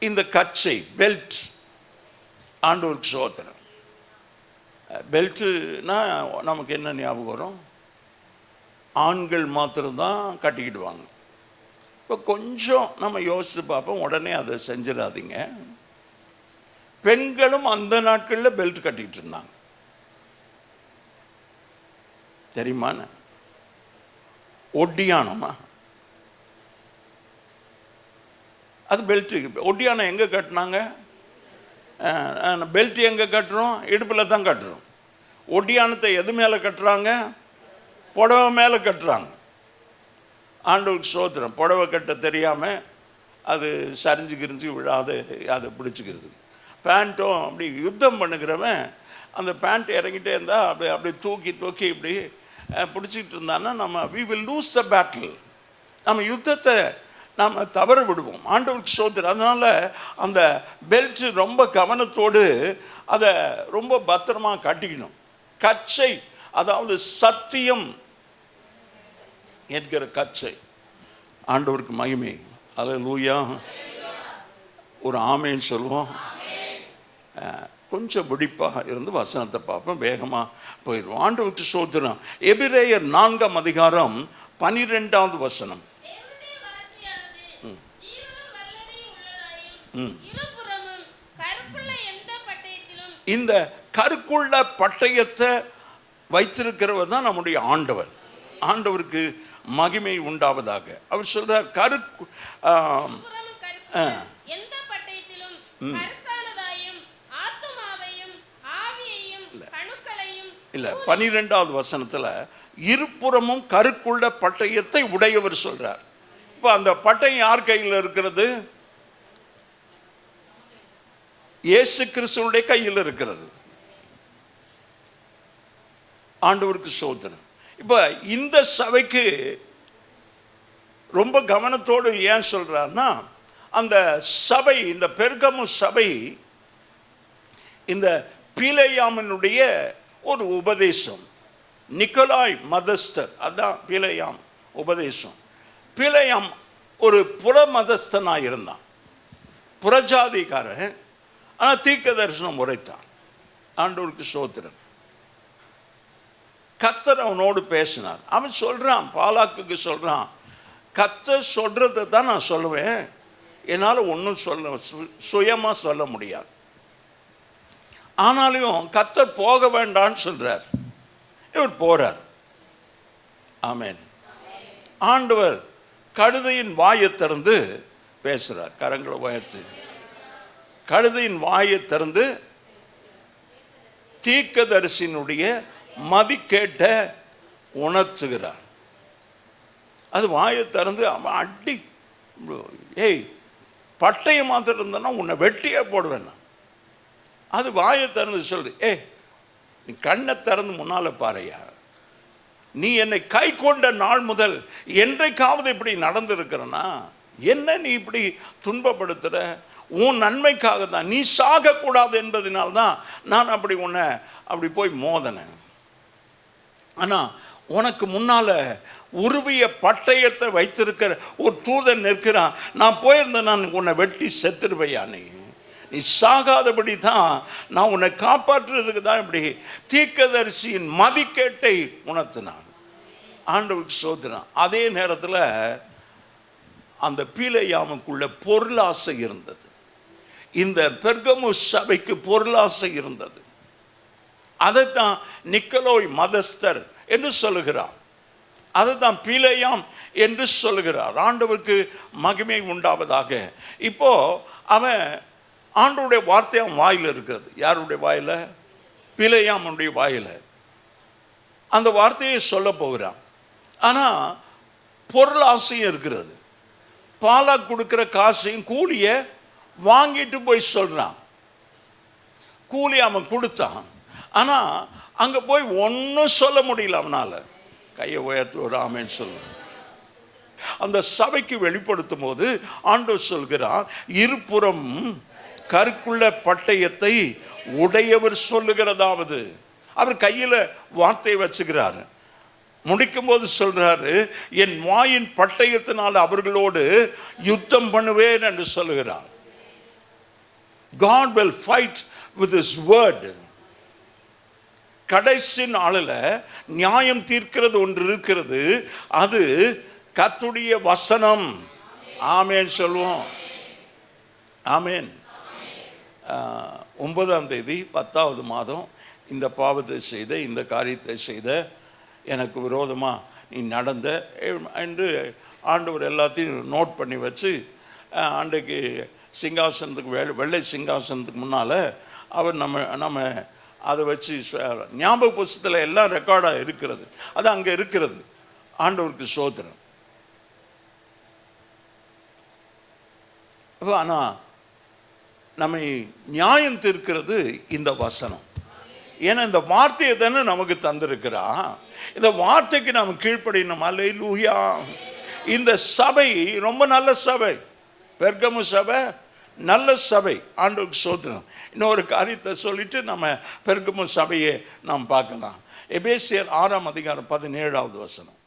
இந்த கச்சை, பெல்ட். ஆண்டவருக்கு சோதனை. பெல்ட்டுனா நமக்கு என்ன ஞாபகம் வரும்? ஆண்கள் மாத்திரம்தான் கட்டிக்கிடுவாங்க. இப்போ கொஞ்சம் நம்ம யோசித்து பார்ப்போம், உடனே அதை செஞ்சிடாதீங்க. பெண்களும் அந்த நாட்களில் பெல்ட் கட்டிட்டு இருந்தாங்க, தெரியுமா? ஒட்டியானமா அது பெல்ட். ஒட்டியானம் எங்கே கட்டினாங்க? பெல்ட் எங்கே கட்டுறோம்? இடுப்பில் தான் கட்டுறோம். ஒட்டியானத்தை எது மேலே கட்டுறாங்க? புடவை மேலே கட்டுறாங்க. ஆண்டவருக்கு சோத்திரம். புடவை கட்ட தெரியாமல் அது சரிஞ்சு கிரிஞ்சு விழாது, அதை பிடிச்சிக்கிறது. பேண்ட்டும் அப்படி யுத்தம் பண்ணுகிறவன் அந்த பேண்ட் இறங்கிட்டே இருந்தால் அப்படி தூக்கி இப்படி பிடிச்சிக்கிட்டு இருந்தான்னா நம்ம we will lose the battle. நம்ம யுத்தத்தை நாம் தவற விடுவோம். ஆண்டவருக்கு சோதனை. அதனால் அந்த பெல்ட் ரொம்ப கவனத்தோடு அதை ரொம்ப பத்திரமா கட்டிக்கணும். கச்சை, அதாவது சத்தியம் என்கிற கச்சை. ஆண்டவருக்கு மகிமை. அல்லேலூயா. ஒரு ஆமேன்னு சொல்லுவோம். கொஞ்சம் விழிப்பாக இருந்து வசனத்தை பார்ப்போம், வேகமாக போயிடுவோம். ஆண்டவருக்கு சோதனை. எபிரேயர் 4ஆம் அதிகாரம் 12வது வசனம். இந்த கருக்குள்ள பட்டயத்தை வைத்திருக்கிறவர் தான் நம்முடைய ஆண்டவர். ஆண்டவருக்கு மகிமை உண்டாவதாக. அவர் சொல்றார், இல்ல 12வது வசனத்துல இருபுறமும் கருக்குள்ள பட்டயத்தை உடையவர் சொல்றார். இப்ப அந்த பட்டயம் யார் கையில் இருக்கிறது? இயேசு கிறிஸ்துவுடைய கையில் இருக்கிறது. ஆண்டவருக்கு சோதனை. இப்போ இந்த சபைக்கு ரொம்ப கவனத்தோடு ஏன் சொல்றாருன்னா, அந்த சபை, இந்த பெர்கமு சபை இந்த பீலேயாமினுடைய ஒரு உபதேசம், நிக்கோலாய் மதஸ்தர், அதான் பீலேயாம் உபதேசம். பீலேயாம் ஒரு புற மதஸ்தனாக இருந்தான், புறஜாதிக்காரன். ஆனால் தீர்க்க தரிசனம் உரைத்தான். ஆண்டவருக்கு ஸ்தோத்திரம். கர்த்தர் அவனோடு பேசினார். அவன் சொல்றான், பாலாக்குக்கு சொல்றான், கர்த்தர் சொல்றதை தான் நான் சொல்லுவேன், என்னால் ஒன்றும் சுயமாக சொல்ல முடியாது. ஆனாலும் கர்த்தர் போக வேண்டான்னு சொல்றார். இவர் போறார். ஆமென். ஆண்டவர் கழுதையின் வாயை திறந்து பேசுறார். கரங்களை உயர்த்தி. கழுதையின் வாயை திறந்து தீர்க்கதரிசியினுடைய மதிக்கேட்ட உணர்த்துகிறார். அது வாயை திறந்து அவன் அடி, ஏய் பட்டையை மாத்திரம் இருந்தனா உன்னை வெட்டியே போடுவேன். அது வாயை திறந்து சொல்லு, நீ கண்ணை திறந்து முன்னால பாறையா, நீ என்னை கை கொண்ட நாள் முதல் என்றைக்காவது இப்படி நடந்திருக்கிறனா? என்ன நீ இப்படி துன்பப்படுத்துற? உன் நன்மைக்காக தான், நீ சாகக்கூடாது என்பதனால்தான் நான் அப்படி உன்னை அப்படி போய் மோதனேன். ஆனால் உனக்கு முன்னால உருவிய பட்டயத்தை வைத்திருக்கிற ஒரு தூதன் நிற்கிறான். நான் போயிருந்தேன், நான் உன்னை வெட்டி செத்துருவையா? நீ சாகாதபடி தான் நான் உன்னை காப்பாற்றுறதுக்கு தான் இப்படி தீர்க்கதரிசியின் மதிக்கேட்டை உணர்த்தினான். ஆண்டவருக்கு ஸ்தோத்திரம். அதே நேரத்தில் அந்த பீலேயாமுக்குள்ள பொருளாசை இருந்தது. இந்த பெர்கமு சபைக்கு பொருளாசை இருந்தது. அதைத்தான் நிக்கோலாய் மதஸ்தர் என்று சொல்லுகிறார். அதுதான் பீலேயாம் என்று சொல்லுகிறார். ஆண்டவருக்கு மகிமை உண்டாவதாக. இப்போ அவன் ஆண்டவருடைய வார்த்தை அவன் வாயில் இருக்கிறது. யாருடைய வாயில்? பீலேயாமுடைய வாயில். அந்த வார்த்தையை சொல்ல போகிறான். ஆனால் பொருள் ஆசையும் இருக்கிறது. பாலா கொடுக்குற காசையும் கூலியை வாங்கிட்டு போய் சொல்கிறான். கூலி அவன் கொடுத்தான். ஆனால் அங்கே போய் ஒன்றும் சொல்ல முடியல அவனால். கையை உயர்த்தி ஒரு ஆமென் சொல்லு. அந்த சபைக்கு வெளிப்படுத்தும் போது ஆண்டவர் சொல்கிறார், இருபுறம் கருக்குள்ள பட்டயத்தை உடையவர் சொல்லுகிறதாவது. அவர் கையில் வார்த்தை வச்சுக்கிறார். முடிக்கும் போது சொல்றாரு, என் வாயின் பட்டயத்தினால் அவர்களோடு யுத்தம் பண்ணுவேன் என்று சொல்லுகிறார். God will fight with his word. கடைசி நாளில் நியாயம் தீர்க்கிறது ஒன்று இருக்கிறது. அது கர்த்தருடைய வசனம். ஆமென் சொல்லுவோம். ஆமென். 9ஆம் தேதி 10வது மாதம் இந்த பாவத்தை செய்த, இந்த காரியத்தை செய்த, எனக்கு விரோதமாக நீ நடந்த என்று ஆண்டவர் எல்லாத்தையும் நோட் பண்ணி வச்சு, அன்றைக்கு சிங்காசனத்துக்கு வெள்ளை சிங்காசனத்துக்கு முன்னால் அவர் நம்ம அதை வச்சு ஞாபக புஸ்தகத்தில் எல்லாம் ரெக்கார்டாக இருக்கிறது. அது அங்கே இருக்கிறது. ஆண்டவருக்கு ஸ்தோத்திரம். ஆனால் நம்மை நியாயம் தீர்க்கிறது இந்த வசனம். ஏன்னா இந்த வார்த்தையை தானே நமக்கு தந்திருக்கிறா. இந்த வார்த்தைக்கு நாம் கீழ்ப்படினோம். அல்லேலூயா. இந்த சபை ரொம்ப நல்ல சபை. பெர்கமு சபை நல்ல சபை. ஆண்டவருக்கு ஸ்தோத்திரம். இன்னொரு காரியத்தை சொல்லிட்டு நம்ம பெர்கமு சபையை நாம் பார்க்கலாம். எபேசியர் 6ஆம் அதிகாரம் 17வது வசனம்.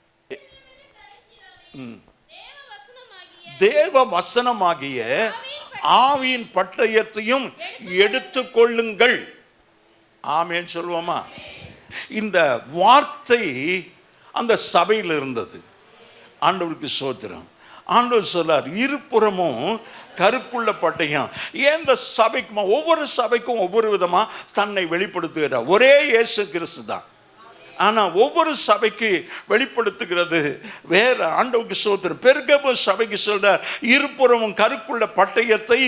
தேவ வசனமாகிய ஆவியின் பட்டயத்தையும் எடுத்துக்கொள்ளுங்கள். ஆமென் சொல்லுவோமா? இந்த வார்த்தை அந்த சபையில் இருந்தது. ஆண்டவருக்கு ஸ்தோத்திரம். ஆண்டவர் சொல்லார், இருபுறமும் கருக்குள்ள பட்டயம். ஏன் இந்த சபைக்கு, ஒவ்வொரு சபைக்கும் ஒவ்வொரு விதமாக தன்னை வெளிப்படுத்துகிறார். ஒரே இயேசு கிறிஸ்து தான். ஆனால் ஒவ்வொரு சபைக்கு வெளிப்படுத்துகிறது வேற. ஆண்டவருக்கு ஸ்தோத்திரம். பெர்கமு சபைக்கு சொல்றார், இருபுறமும் கருக்குள்ள பட்டயத்தை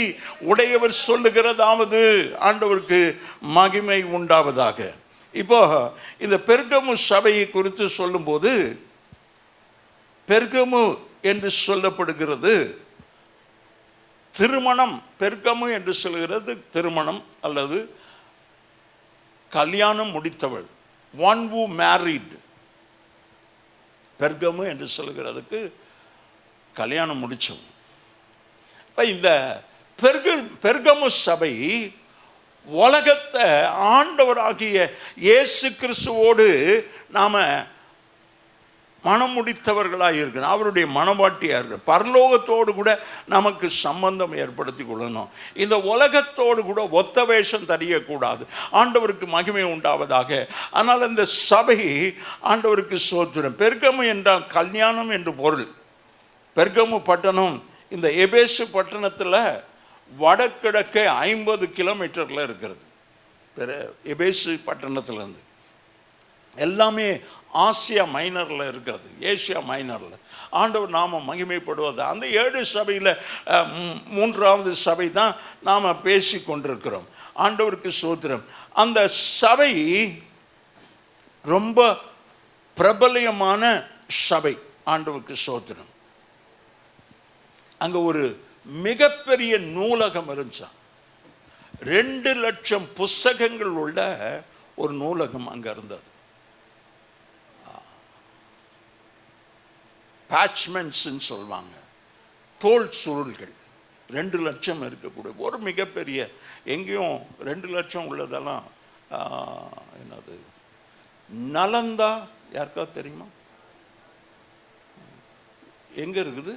உடையவர் சொல்லுகிறதாவது. ஆண்டவருக்கு மகிமை உண்டாவதாக. இப்போ இந்த பெர்கமு சபையை குறித்து சொல்லும்போது, பெர்கமு என்று சொல்லப்படுகிறது திருமணம். பெர்கமு என்று சொல்கிறது திருமணம் அல்லது கல்யாணம் முடித்தவள். One who married. பெர்கமு என்று சொல்கிறதுக்கு கல்யாணம் முடித்தோம். இப்போ இந்த பெர்கமு சபை உலகத்தை ஆண்டவராகிய இயேசு கிறிஸ்துவோடு நாம் மனம் முடித்தவர்களாக இருக்கணும். அவருடைய மனவாட்டியாக இருக்கணும். பரலோகத்தோடு கூட நமக்கு சம்பந்தம் ஏற்படுத்தி கொள்ளணும். இந்த உலகத்தோடு கூட ஒத்த வேஷம் தெரியக்கூடாது. ஆண்டவருக்கு மகிமை உண்டாவதாக. ஆனால் இந்த சபை ஆண்டவருக்கு ஸ்தோத்திரம். பெர்கமு என்றால் கல்யாணம் என்று பொருள். பெர்கமு பட்டணம் இந்த எபேசு பட்டணத்தில் வடகிழக்கே 50 கிலோமீட்டரில் இருக்கிறது. எபேசு பட்டணத்திலேருந்து எல்லாமே ஆசியா மைனரில் இருக்கிறது, ஏசியா மைனரில். ஆண்டவர் நாம மகிமைப்படுவது. அந்த 7 சபையில் 3வது சபை தான் நாம் பேசி கொண்டிருக்கிறோம். ஆண்டவருக்கு ஸ்தோத்திரம். அந்த சபை ரொம்ப பிரபலியமான சபை. ஆண்டவருக்கு ஸ்தோத்திரம். அங்கே ஒரு மிகப்பெரிய நூலகம் இருந்துச்சான். 2 லட்சம் புஸ்தகங்கள் உள்ள ஒரு நூலகம் அங்கே இருந்தது. பேட்ச்மெண்ட்ஸ்ன்னு சொல்லுவாங்க, தோல் சுருள்கள். 2 லட்சம் இருக்கக்கூடிய ஒரு மிகப்பெரிய, எங்கேயும் 2 லட்சம் உள்ளதெல்லாம் என்னது, நலந்தா யாருக்காவது தெரியுமா? எங்கே இருக்குது?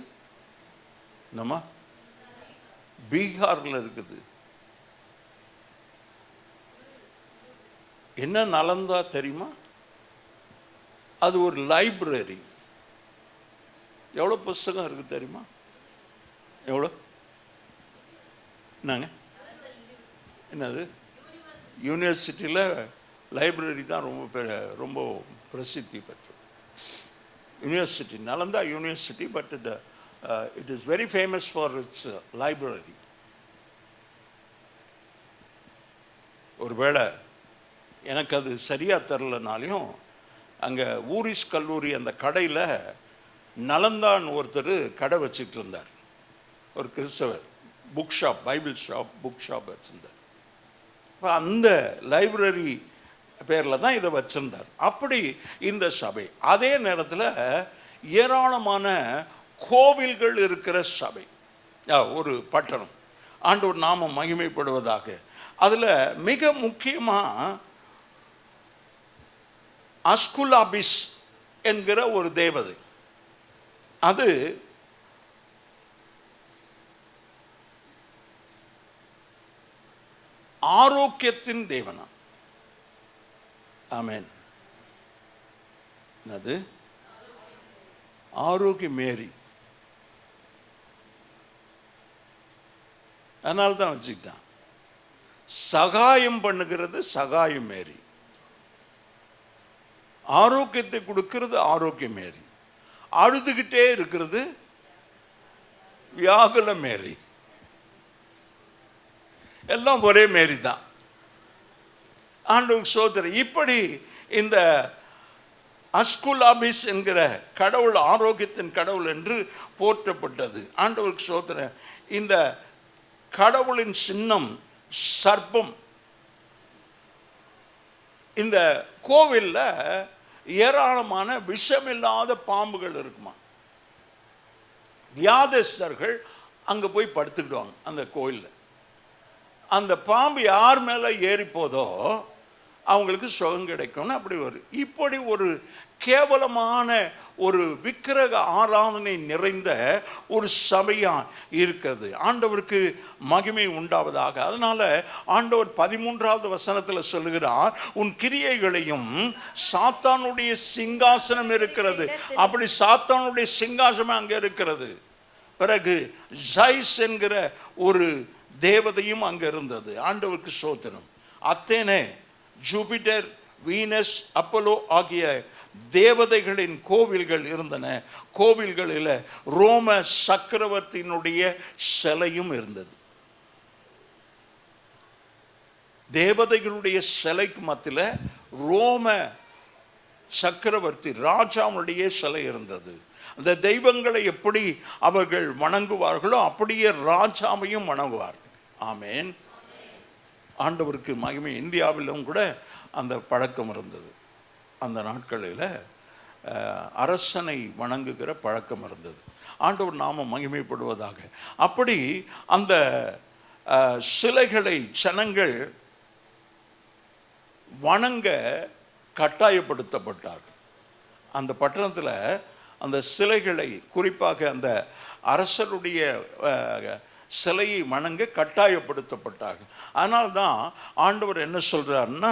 நம்ம பீகாரில் இருக்குது. என்ன நலந்தா தெரியுமா? அது ஒரு லைப்ரரி. எவ்வளோ புஸ்தகம் இருக்குது தெரியுமா? எவ்வளோ? என்னங்க? என்னது? யூனிவர்சிட்டியில் லைப்ரரி தான் ரொம்ப பிரசித்தி பெற்றது. University, Nalanda university. But it is very famous for it's library. ஒருவேளை எனக்கு அது சரியாக தெரிலனாலையும் அங்கே ஊரிஸ் கல்லூரி அந்த கடையில் நலந்தான் ஒருத்தர் கடை வச்சுக்கிட்டு இருந்தார். ஒரு கிறிஸ்தவர், book shop, Bible shop, book shop வச்சுருந்தார். இப்போ அந்த லைப்ரரி பேரில் தான் இதை வச்சுருந்தார். அப்படி இந்த சபை. அதே நேரத்தில் ஏராளமான கோவில்கள் இருக்கிற சபை, ஒரு பட்டணம். ஆண்டவர் நாம மகிமைப்படுவதாக. அதில் மிக முக்கியமாக அஸ்குலாபிஸ் என்கிற ஒரு தேவதை. அது ஆரோக்கியத்தின் தேவனா. ஆமென். அது ஆரோக்கிய மேரி. அதனால தான் வச்சுக்கிட்டான். சகாயம் பண்ணுகிறது சகாயம் மேரி, ஆரோக்கியத்தை கொடுக்கிறது ஆரோக்கிய மேரி, அழுதுகிட்டே இருக்கிறது வியாகுல மேரி. எல்லாம் ஒரே மேரி தான். ஆண்டவருக்கு ஸ்தோத்திரம். இப்படி இந்த அஸ்குலாபிஸ் என்கிற கடவுள் ஆரோக்கியத்தின் கடவுள் என்று போற்றப்பட்டது. ஆண்டவருக்கு ஸ்தோத்திரம். இந்த கடவுளின் சின்னம் சர்ப்பம். இந்த கோவிலில் ஏராளமான விஷமில்லாத பாம்புகள் இருக்குமா. வியாதஸ்தர்கள் அங்கே போய் படுத்துக்கிடுவாங்க அந்த கோயிலில். அந்த பாம்பு யார் மேலே ஏறி போதோ அவங்களுக்கு சுகம் கிடைக்கும்னு அப்படி இப்படி ஒரு கேவலமான ஒரு விக்கிரக ஆராதனை நிறைந்த ஒரு சபையா இருக்கிறது. ஆண்டவருக்கு மகிமை உண்டாவதாக. அதனால ஆண்டவர் 13வது வசனத்தில் சொல்லுகிறார், உன் கிரியைகளையும் சாத்தானுடைய சிங்காசனம் இருக்கிறது. அப்படி சாத்தானுடைய சிங்காசனம் அங்கே இருக்கிறது. பிறகு ஜைஸ் என்கிற ஒரு தேவதையும் அங்கே இருந்தது. ஆண்டவருக்கு ஸ்தோத்திரம். அத்தேனே, ஜூபிட்டர், வீனஸ், அப்போலோ ஆகிய தேவதைகளின் கோவில்கள் இருந்தன. கோவில்களில் ரோம சக்கரவர்த்தியினுடைய சிலையும் இருந்தது. தேவதைகளுடைய சிலைக்கு மத்தியில் ரோம சக்கரவர்த்தி ராஜாவுடைய சிலை இருந்தது. அந்த தெய்வங்களை எப்படி அவர்கள் வணங்குவார்களோ அப்படியே ராஜாவையும் வணங்குவார்கள். ஆமேன். ஆண்டவருக்கு மகிமை. இந்தியாவிலும் கூட அந்த பழக்கம் இருந்தது. அந்த நாட்களில் அரசனை வணங்குகிற பழக்கம் இருந்தது. ஆண்டவர் நாமம் மகிமைப்படுவதாக. அப்படி அந்த சிலைகளை ஜனங்கள் வணங்க கட்டாயப்படுத்தப்பட்டார்கள். அந்த பட்டணத்தில் அந்த சிலைகளை, குறிப்பாக அந்த அரசருடைய சிலையை வணங்க கட்டாயப்படுத்தப்பட்டார்கள். அதனால்தான் ஆண்டவர் என்ன சொல்றாருன்னா,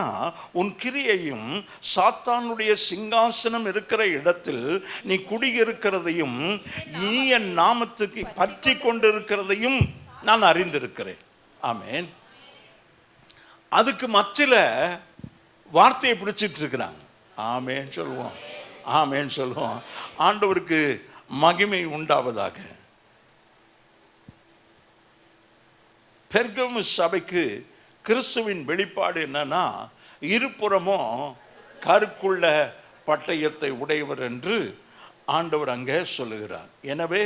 உன் கிரியையும் சாத்தானுடைய சிங்காசனம் இருக்கிற இடத்தில் நீ குடியிருக்கிறதையும் நீ என் நாமத்துக்கு பற்றி கொண்டிருக்கிறதையும் நான் அறிந்திருக்கிறேன். ஆமென். அதுக்கு மத்தியில் வார்த்தையை பிடிச்சிட்டு இருக்கிறாங்க. ஆமென் சொல்லுவோம், ஆமென் சொல்லுவோம். ஆண்டவருக்கு மகிமை உண்டாவதாக. பெர்கமு சபைக்கு கிறிஸ்துவின் வெளிப்பாடு என்னன்னா, இருபுறமும் கருக்குள்ள பட்டயத்தை உடையவர் என்று ஆண்டவர் அங்கே சொல்லுகிறார். எனவே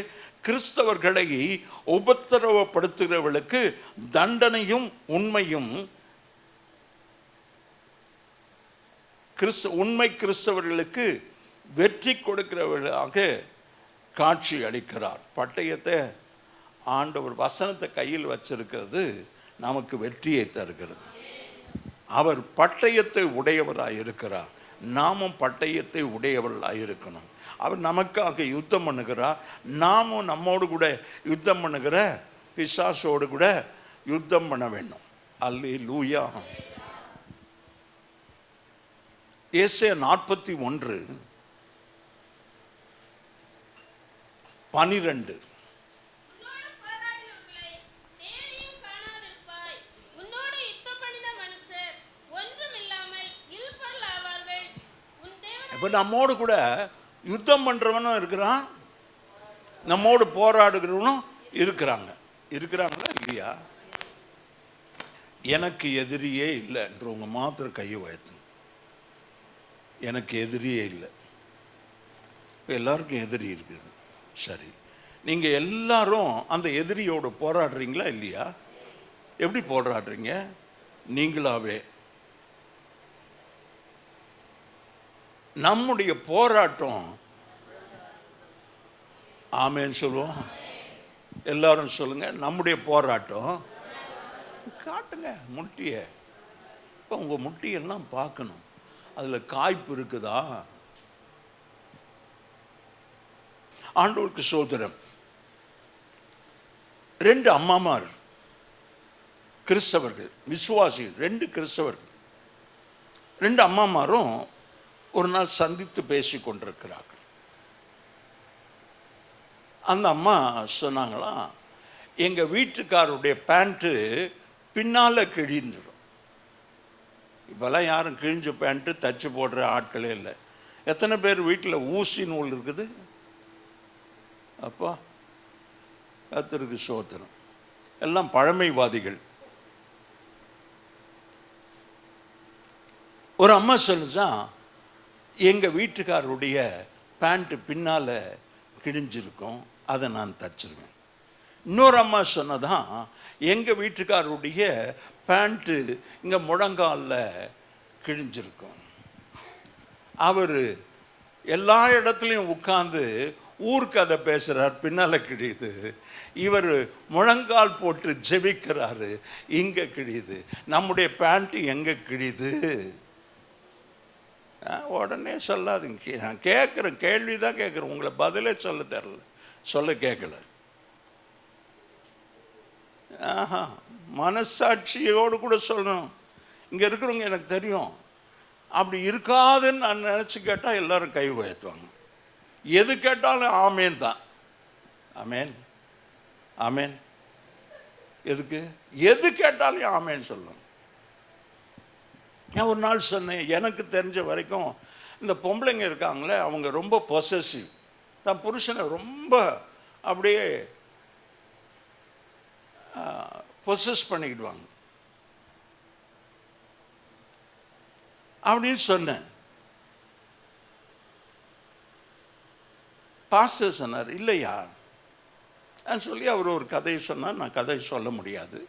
கிறிஸ்தவர்களை உபத்திரவப்படுத்துகிறவர்களுக்கு தண்டனையும் உண்மையும் உண்மை கிறிஸ்தவர்களுக்கு வெற்றி கொடுக்கிறவர்களாக காட்சி அளிக்கிறார். பட்டயத்தை ஆண்டவர் வசனத்தை கையில் வச்சிருக்கிறது நமக்கு வெற்றியை தருகிறது. அவர் பட்டயத்தை உடையவராக இருக்கிறார். நாமும் பட்டயத்தை உடையவர்களாக இருக்கணும். அவர் நமக்காக யுத்தம் பண்ணுகிறார். நாமும் நம்மோடு கூட யுத்தம் பண்ணுகிற பிசாசோடு கூட யுத்தம் பண்ண வேண்டும். அல்லேலூயா. ஏசாயா 41:12. இப்போ நம்மோடு கூட யுத்தம் பண்ணுறவனும் இருக்கிறான், நம்மோடு போராடுகிறவனும் இருக்கிறாங்களா இல்லையா? எனக்கு எதிரியே இல்லைன்றவங்க மாத்திரம் கையை உயர்த்துங்க. எனக்கு எதிரியே இல்லை. இப்போ எல்லாருக்கும் எதிரி இருக்குது. சரி, நீங்கள் எல்லாரும் அந்த எதிரியோடு போராடுறீங்களா இல்லையா? எப்படி போராடுறீங்க? நீங்களாவே. நம்முடைய போராட்டம், ஆமேன்னு சொல்லுவோம். எல்லாரும் சொல்லுங்க, நம்முடைய போராட்டம். காட்டுங்க முட்டிய. இப்போ உங்கள் முட்டியெல்லாம் பார்க்கணும், அதில் காய்ப்பு இருக்குதா? ஆண்டவருக்கு சோதரம். 2 அம்மாமார் கிறிஸ்தவர்கள், விசுவாசிகள், 2 கிறிஸ்தவர்கள். 2 அம்மாமாரும் ஒரு நாள் சந்தித்து பேசி கொண்டிருக்கிறார்கள். அந்த அம்மா சொன்னாங்களாம், எங்கள் வீட்டுக்காரருடைய பேண்ட்டு பின்னால் கிழிஞ்சிடும். இப்போல்லாம் யாரும் கிழிஞ்ச பேண்ட்டு தச்சு போடுற ஆட்களே இல்லை. எத்தனை பேர் வீட்டில் ஊசி நூல் இருக்குது? அப்போ கர்த்தருக்கு ஸ்தோத்திரம். எல்லாம் பழமைவாதிகள். ஒரு அம்மா சொல்லுச்சான், எங்கள் வீட்டுக்காரருடைய பேண்ட்டு பின்னால் கிழிஞ்சிருக்கும், அதை நான் தச்சிருவேன். இன்னொரு அம்மா சொன்னதான், எங்கள் வீட்டுக்காரருடைய பேண்ட்டு இங்கே முழங்காலில் கிழிஞ்சிருக்கும், அவர் எல்லா இடத்துலையும் உட்கார்ந்து ஊர்க்கதை பேசுகிறார், பின்னால் கிழியுது. இவர் முழங்கால் போட்டு ஜெபிக்கிறாரு, இங்கே கிழியுது. நம்முடைய பேண்ட்டு எங்கே கிழியுது? உடனே சொல்லாதுங்க. நான் கேட்குறேன், கேள்வி தான் கேட்குறேன், உங்களை பதிலே சொல்ல தெரில, சொல்ல கேட்கல. ஆஹா, மனசாட்சியோடு கூட சொல்லணும். இங்கே இருக்கிறவங்க எனக்கு தெரியும், அப்படி இருக்காதுன்னு நான் நினச்சி கேட்டால் எல்லாரும் கை உயர்த்துவாங்க. எது கேட்டாலும் ஆமேன் தான். ஆமேன், ஆமேன். எதுக்கு? எது கேட்டாலும் ஆமேன்னு சொல்லணும். நான் ஒரு நாள் சொன்னேன், எனக்கு தெரிஞ்ச வரைக்கும் இந்த பொம்பளைங்க இருக்காங்களே, அவங்க ரொம்ப பொசசிவ். தன் புருஷனை ரொம்ப அப்படியே பொசஸ் பண்ணிக்கிடுவாங்க அப்படின்னு சொன்னேன். பாஸ்டர் சொன்னார், இல்லையா சொல்லி அவர் ஒரு கதையை சொன்னார். நான் கதையை சொல்ல முடியாது,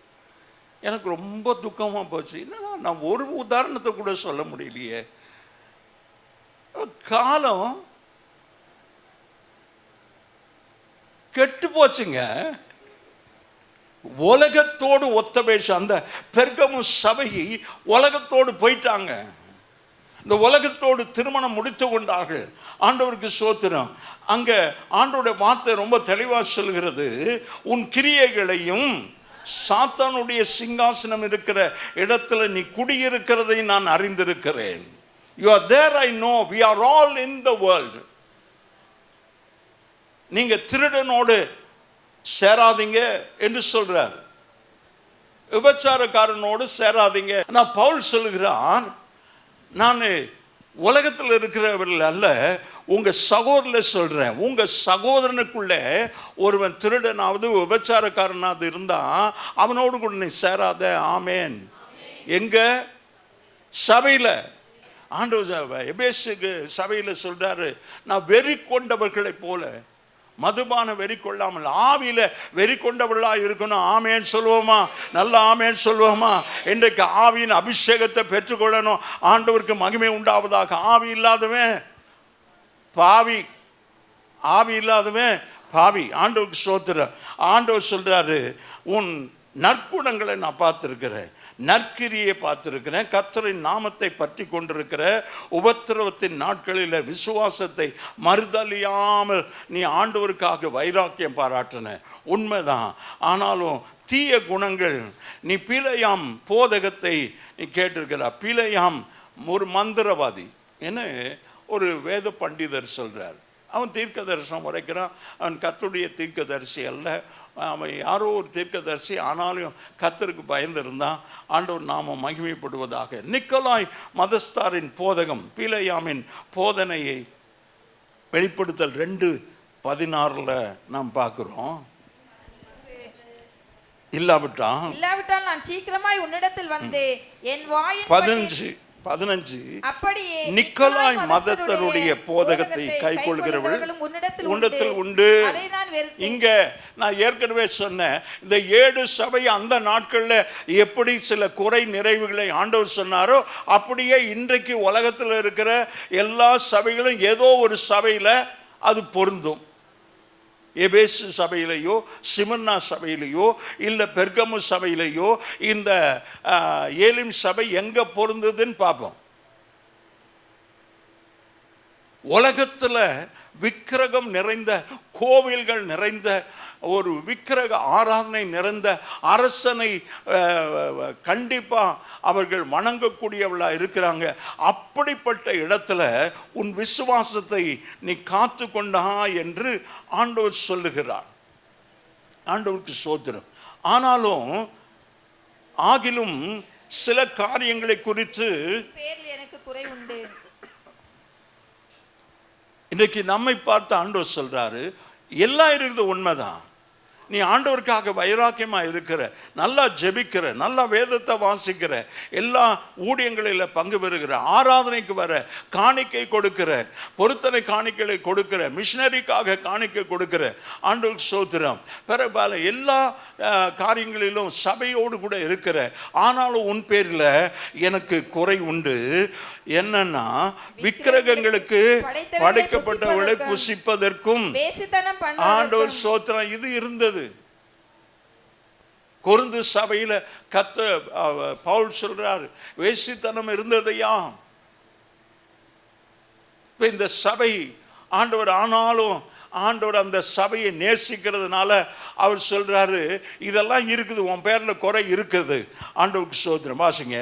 எனக்கு ரொம்ப துக்கமாக போச்சு. என்னன்னா, நான் ஒரு உதாரணத்தை கூட சொல்ல முடியலையே. காலம் கெட்டு போச்சுங்க. உலகத்தோடு ஒத்த வேஷம். அந்த பெர்கமு சபை உலகத்தோடு போயிட்டாங்க. இந்த உலகத்தோடு திருமணம் முடித்து கொண்டார்கள். ஆண்டவருக்கு ஸ்தோத்திரம். அங்க ஆண்டவருடைய வார்த்தை ரொம்ப தெளிவாக சொல்கிறது, உன் கிரியைகளையும் சாத்தானுடைய சிங்காசனம் இருக்கிற இடத்துல நீ குடியிருக்கிறதை நான் அறிந்திருக்கிறேன். You are there, I know. We are all in the world. நீங்க திருடனோடு சேராதீங்க என்று சொல்றார், விபச்சாரக்காரனோடு சேராதீங்க. நான் பவுல் சொல்லுகிறான், நான் உலகத்தில் இருக்கிறவர்கள் அல்ல, உங்க சகோதரர் சொல்றேன். உங்க சகோதரனுக்குள்ள ஒருவன் திருடனாவது விபச்சாரக்காரனாவது இருந்தா அவனோடு கூட நீ சேராத. ஆமேன். எங்க சபையில ஆண்டவர் எபேசுக்கு சபையில சொல்றாரு, நான் வெறி கொண்டவர்களை போல மதுபான வெறி கொள்ளாமல் ஆவியில வெறி கொண்டவர்களா இருக்கணும். ஆமேன் சொல்லுவோமா? நல்ல ஆமேன் சொல்லுவோமா? இன்றைக்கு ஆவியின் அபிஷேகத்தை பெற்றுக்கொள்ளணும். ஆண்டவருக்கு மகிமை உண்டாவதாக. ஆவி இல்லாதவன் பாவி, ஆவி இல்லாதவன் பாவி. ஆண்டவருக்கு ஸ்தோத்திரம். ஆண்டவர் சொல்றாரு, உன் நற்குணங்களை நான் பார்த்திருக்கிறேன், நற்கிரியை பார்த்திருக்கிறேன், கர்த்தரின் நாமத்தை பற்றி கொண்டிருக்கிற உபத்திரவத்தின் நாட்களில் விசுவாசத்தை மறுதலியாமல் நீ ஆண்டவருக்காக வைராக்கியம் பாராட்டின. உண்மைதான். ஆனாலும் தீய குணங்கள், நீ பிழையாம் போதகத்தை நீ கேட்டிருக்கிறார். பிழையாம் ஒரு மந்திரவாதி என்ன ஒரு வேத பண்டிதர் சொல்றார். அவன் தீர்க்க தரிசனம் உரைக்கிறான். அவன் கர்த்தருடைய தீர்க்க தரிசி அல்ல, அவன் யாரோ ஒரு தீர்க்கதரிசி. ஆனாலும் கர்த்தருக்கு பயந்திருந்தான். ஆண்டவர் நாம மகிமைப்படுவதாக. நிக்கோலாய் மதஸ்தாரின் போதகம், பிலேயாமின் போதனையை வெளிப்படுத்தல் 2:16 நாம் பார்க்கிறோம். இல்லாவிட்டால் நான் சீக்கிரமாய் உன்னிடத்தில் வந்து என் வாயின் 15 அப்படியே நிக்கோலாய் மதத்தருடைய போதகத்தை கைக்கொள்கிறவர்கள் உன்னிடத்தில் உண்டு. இங்க நான் ஏற்கனவே சொன்னேன், இந்த 7 சபை அந்த நாட்கள்ல எப்படி சில குறை நிறைவுகளை ஆண்டவர் சொன்னாரோ அப்படியே இன்றைக்கு உலகத்தில் இருக்கிற எல்லா சபைகளும் ஏதோ ஒரு சபையில அது பொருந்தும். எபேசு சபையிலையோ, சிமர்னா சபையிலையோ, இல்லை பெர்கமு சபையிலையோ, இந்த ஏலிம் சபை எங்க பொருந்ததுன்னு பார்ப்போம். உலகத்துல விக்கிரகம் நிறைந்த, கோவில்கள் நிறைந்த, ஒரு விக்கிரக ஆராதனை நிறைந்த அரசனை கண்டிப்பா அவர்கள் வணங்கக்கூடியவளா இருக்கிறாங்க. அப்படிப்பட்ட இடத்துல உன் விசுவாசத்தை நீ காத்து கொண்டா என்று ஆண்டவர் சொல்லுகிறார். ஆண்டவருக்கு ஸ்தோத்திரம். ஆகிலும் சில காரியங்களை குறித்து எனக்கு குறை உண்டு. இன்றைக்கு நம்மை பார்த்து ஆண்டவர் சொல்றாரு, எல்லாம் இருக்குது, உண்மைதான். நீ ஆண்டவருக்காக வைராக்கியமா இருக்கிற, நல்லா ஜெபிக்கிற, நல்லா வேதத்தை வாசிக்கிற, எல்லா ஊழியங்களில் பங்கு பெறுகிற, ஆராதனைக்கு வர, காணிக்கை கொடுக்கிற, பொருத்தனை காணிக்கைகளை கொடுக்கிற, மிஷினரிக்காக காணிக்கை கொடுக்கிற, ஆண்டவருக்கு ஸ்தோத்திரம், பிறகு எல்லா காரியங்களிலும் சபையோடு கூட இருக்கிற. ஆனாலும் உன் பேரில் எனக்கு குறை உண்டு. என்னன்னா, விக்கிரகங்களுக்கு படைக்கப்பட்டவர்களை புசிப்பதற்கும் ஆண்டவர் ஸ்தோத்திரம் இது இருந்தது. கொரிந்து சபையில பவுல் சொல்றார், வேசித்தனம் இருந்ததையா. இந்த சபை ஆண்டவர், ஆனாலும் ஆண்டவர் அந்த சபையை நேசிக்கிறதுனால அவர் சொல்றாரு, இதெல்லாம் இருக்குது, உன் பேர்ல குறை இருக்குது. ஆண்டவருக்கு ஸ்தோத்திரம். வாசிங்க.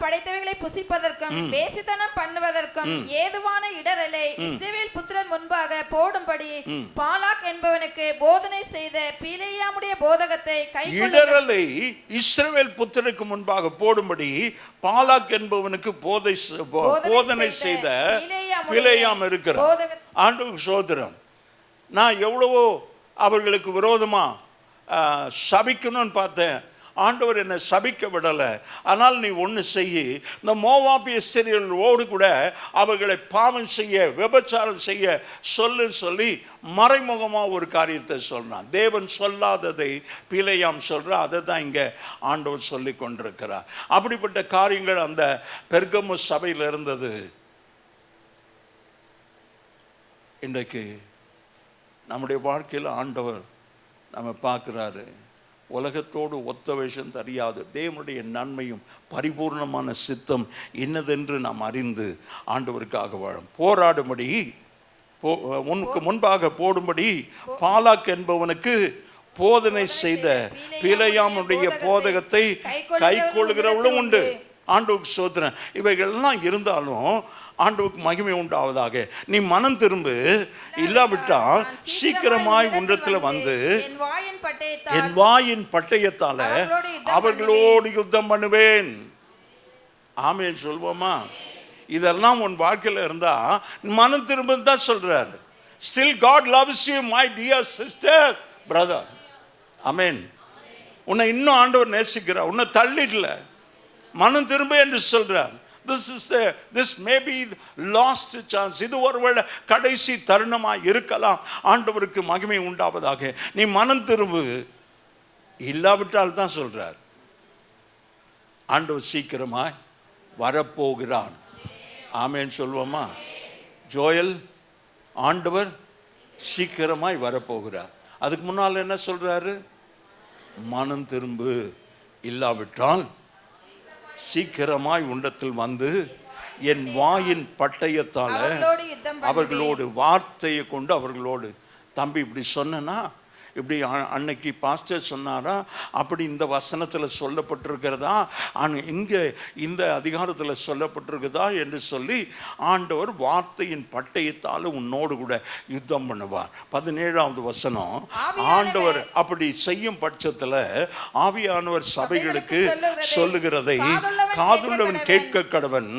படைத்தவைகளை புசிப்பதற்கும் வேசித்தனம் பண்ணுவதற்கும் ஏதுவான இடரலை இஸ்ரவேல் புத்திரன் முன்பாக போடும்படி பாலாக் என்பவனுக்கு போதனை செய்த பிலேயாமுடைய போதகத்தை இடரலை இஸ்ரவேல் புத்திரனுக்கு முன்பாக போடும்படி பாலாக் என்பவனுக்கு போதனை செய்த பிலேயாம் இருக்கிறார். ஆண்டவருக்கு ஸ்தோத்திரம். நான் எவ்வளவோ அவர்களுக்கு விரோதமா சபிக்கணும்னு பார்த்தேன். ஆண்டவர் என்னை சபிக்க விடலை. ஆனால் நீ ஒன்று செய்ய, இந்த மோவாபிய ஸ்திரீகளோடு கூட அவர்களை பாவம் செய்ய, விபச்சாரம் செய்ய சொல்லி மறைமுகமாக ஒரு காரியத்தை சொன்னான். தேவன் சொல்லாததை பிலேயாம் சொல்ற, அதை தான் இங்கே ஆண்டவர் சொல்லி கொண்டிருக்கிறார். அப்படிப்பட்ட காரியங்கள் அந்த பெர்கமு சபையில் இருந்தது. இன்றைக்கு நம்முடைய வாழ்க்கையில் ஆண்டவர் நம்ம பார்க்குறாரு. உலகத்தோடு ஒத்த வேஷம் தெரியாது தேவனுடைய நன்மையும் பரிபூர்ணமான சித்தம் இன்னதென்று நாம் அறிந்து ஆண்டவருக்காக வாழும். போராடும்படி உனக்கு முன்பாக போடும்படி பாலாக் என்பவனுக்கு போதனை செய்த பிலேயாமுடைய போதகத்தை கை கொள்ளுகிறவளும் உண்டு. ஆண்டவருக்கு ஸ்தோத்திரம். இவைகள்லாம் இருந்தாலும் ஆண்டவருக்கு மகிமை உண்டாவதாக. நீ மனம் திரும்பு, இல்லாவிட்டால் சீக்கிரமாய் உன்றத்தில் வந்து என் வாயின் பட்டயத்தால அவர்களோடு யுத்தம் பண்ணுவேன். ஆமென் சொல்வோமா? இதெல்லாம் உன் வாழ்க்கையில் இருந்தா மனம் திரும்புன்னு தான் சொல்றாரு. Still God loves you my dear sister, brother. ஆமென். உன்னை இன்னும் ஆண்டவர் நேசிக்கிறார். உன்னை தள்ளிடல, மனம் திரும்ப என்று சொல்றார். This may be lost chance. இது ஒருவேளை கடைசி தருணமாய் இருக்கலாம். ஆண்டவருக்கு மகிமை உண்டாவதாக. நீ மனம் திரும்பு, இல்லாவிட்டால் தான் சொல்றார் ஆண்டவர் சீக்கிரமாய் வரப்போகிறான். ஆமென் சொல்வோமா? ஜோயல், ஆண்டவர் சீக்கிரமாய் வரப்போகிறார். அதுக்கு முன்னால் என்ன சொல்றாரு? மனம் திரும்பு, இல்லாவிட்டால் சீக்கிரமாய் உண்டத்தில் வந்து என் வாயின் பட்டயத்தால அவர்களோடு வார்த்தையை கொண்டு அவர்களோடு. தம்பி இப்படி சொன்னா இப்படி அன்னைக்கு பாஸ்டர் சொன்னாரா, அப்படி இந்த வசனத்தில் சொல்லப்பட்டிருக்கிறதா, இங்கே இந்த அதிகாரத்தில் சொல்லப்பட்டிருக்குதா என்று சொல்லி ஆண்டவர் வார்த்தையின் பட்டயத்தால் உன்னோடு கூட யுத்தம் பண்ணுவார். 17வது வசனம், ஆண்டவர் அப்படி செய்யும் பட்சத்தில் ஆவியானவர் சபைகளுக்கு சொல்லுகிறதை காதுள்ளவன் கேட்க கடவன்.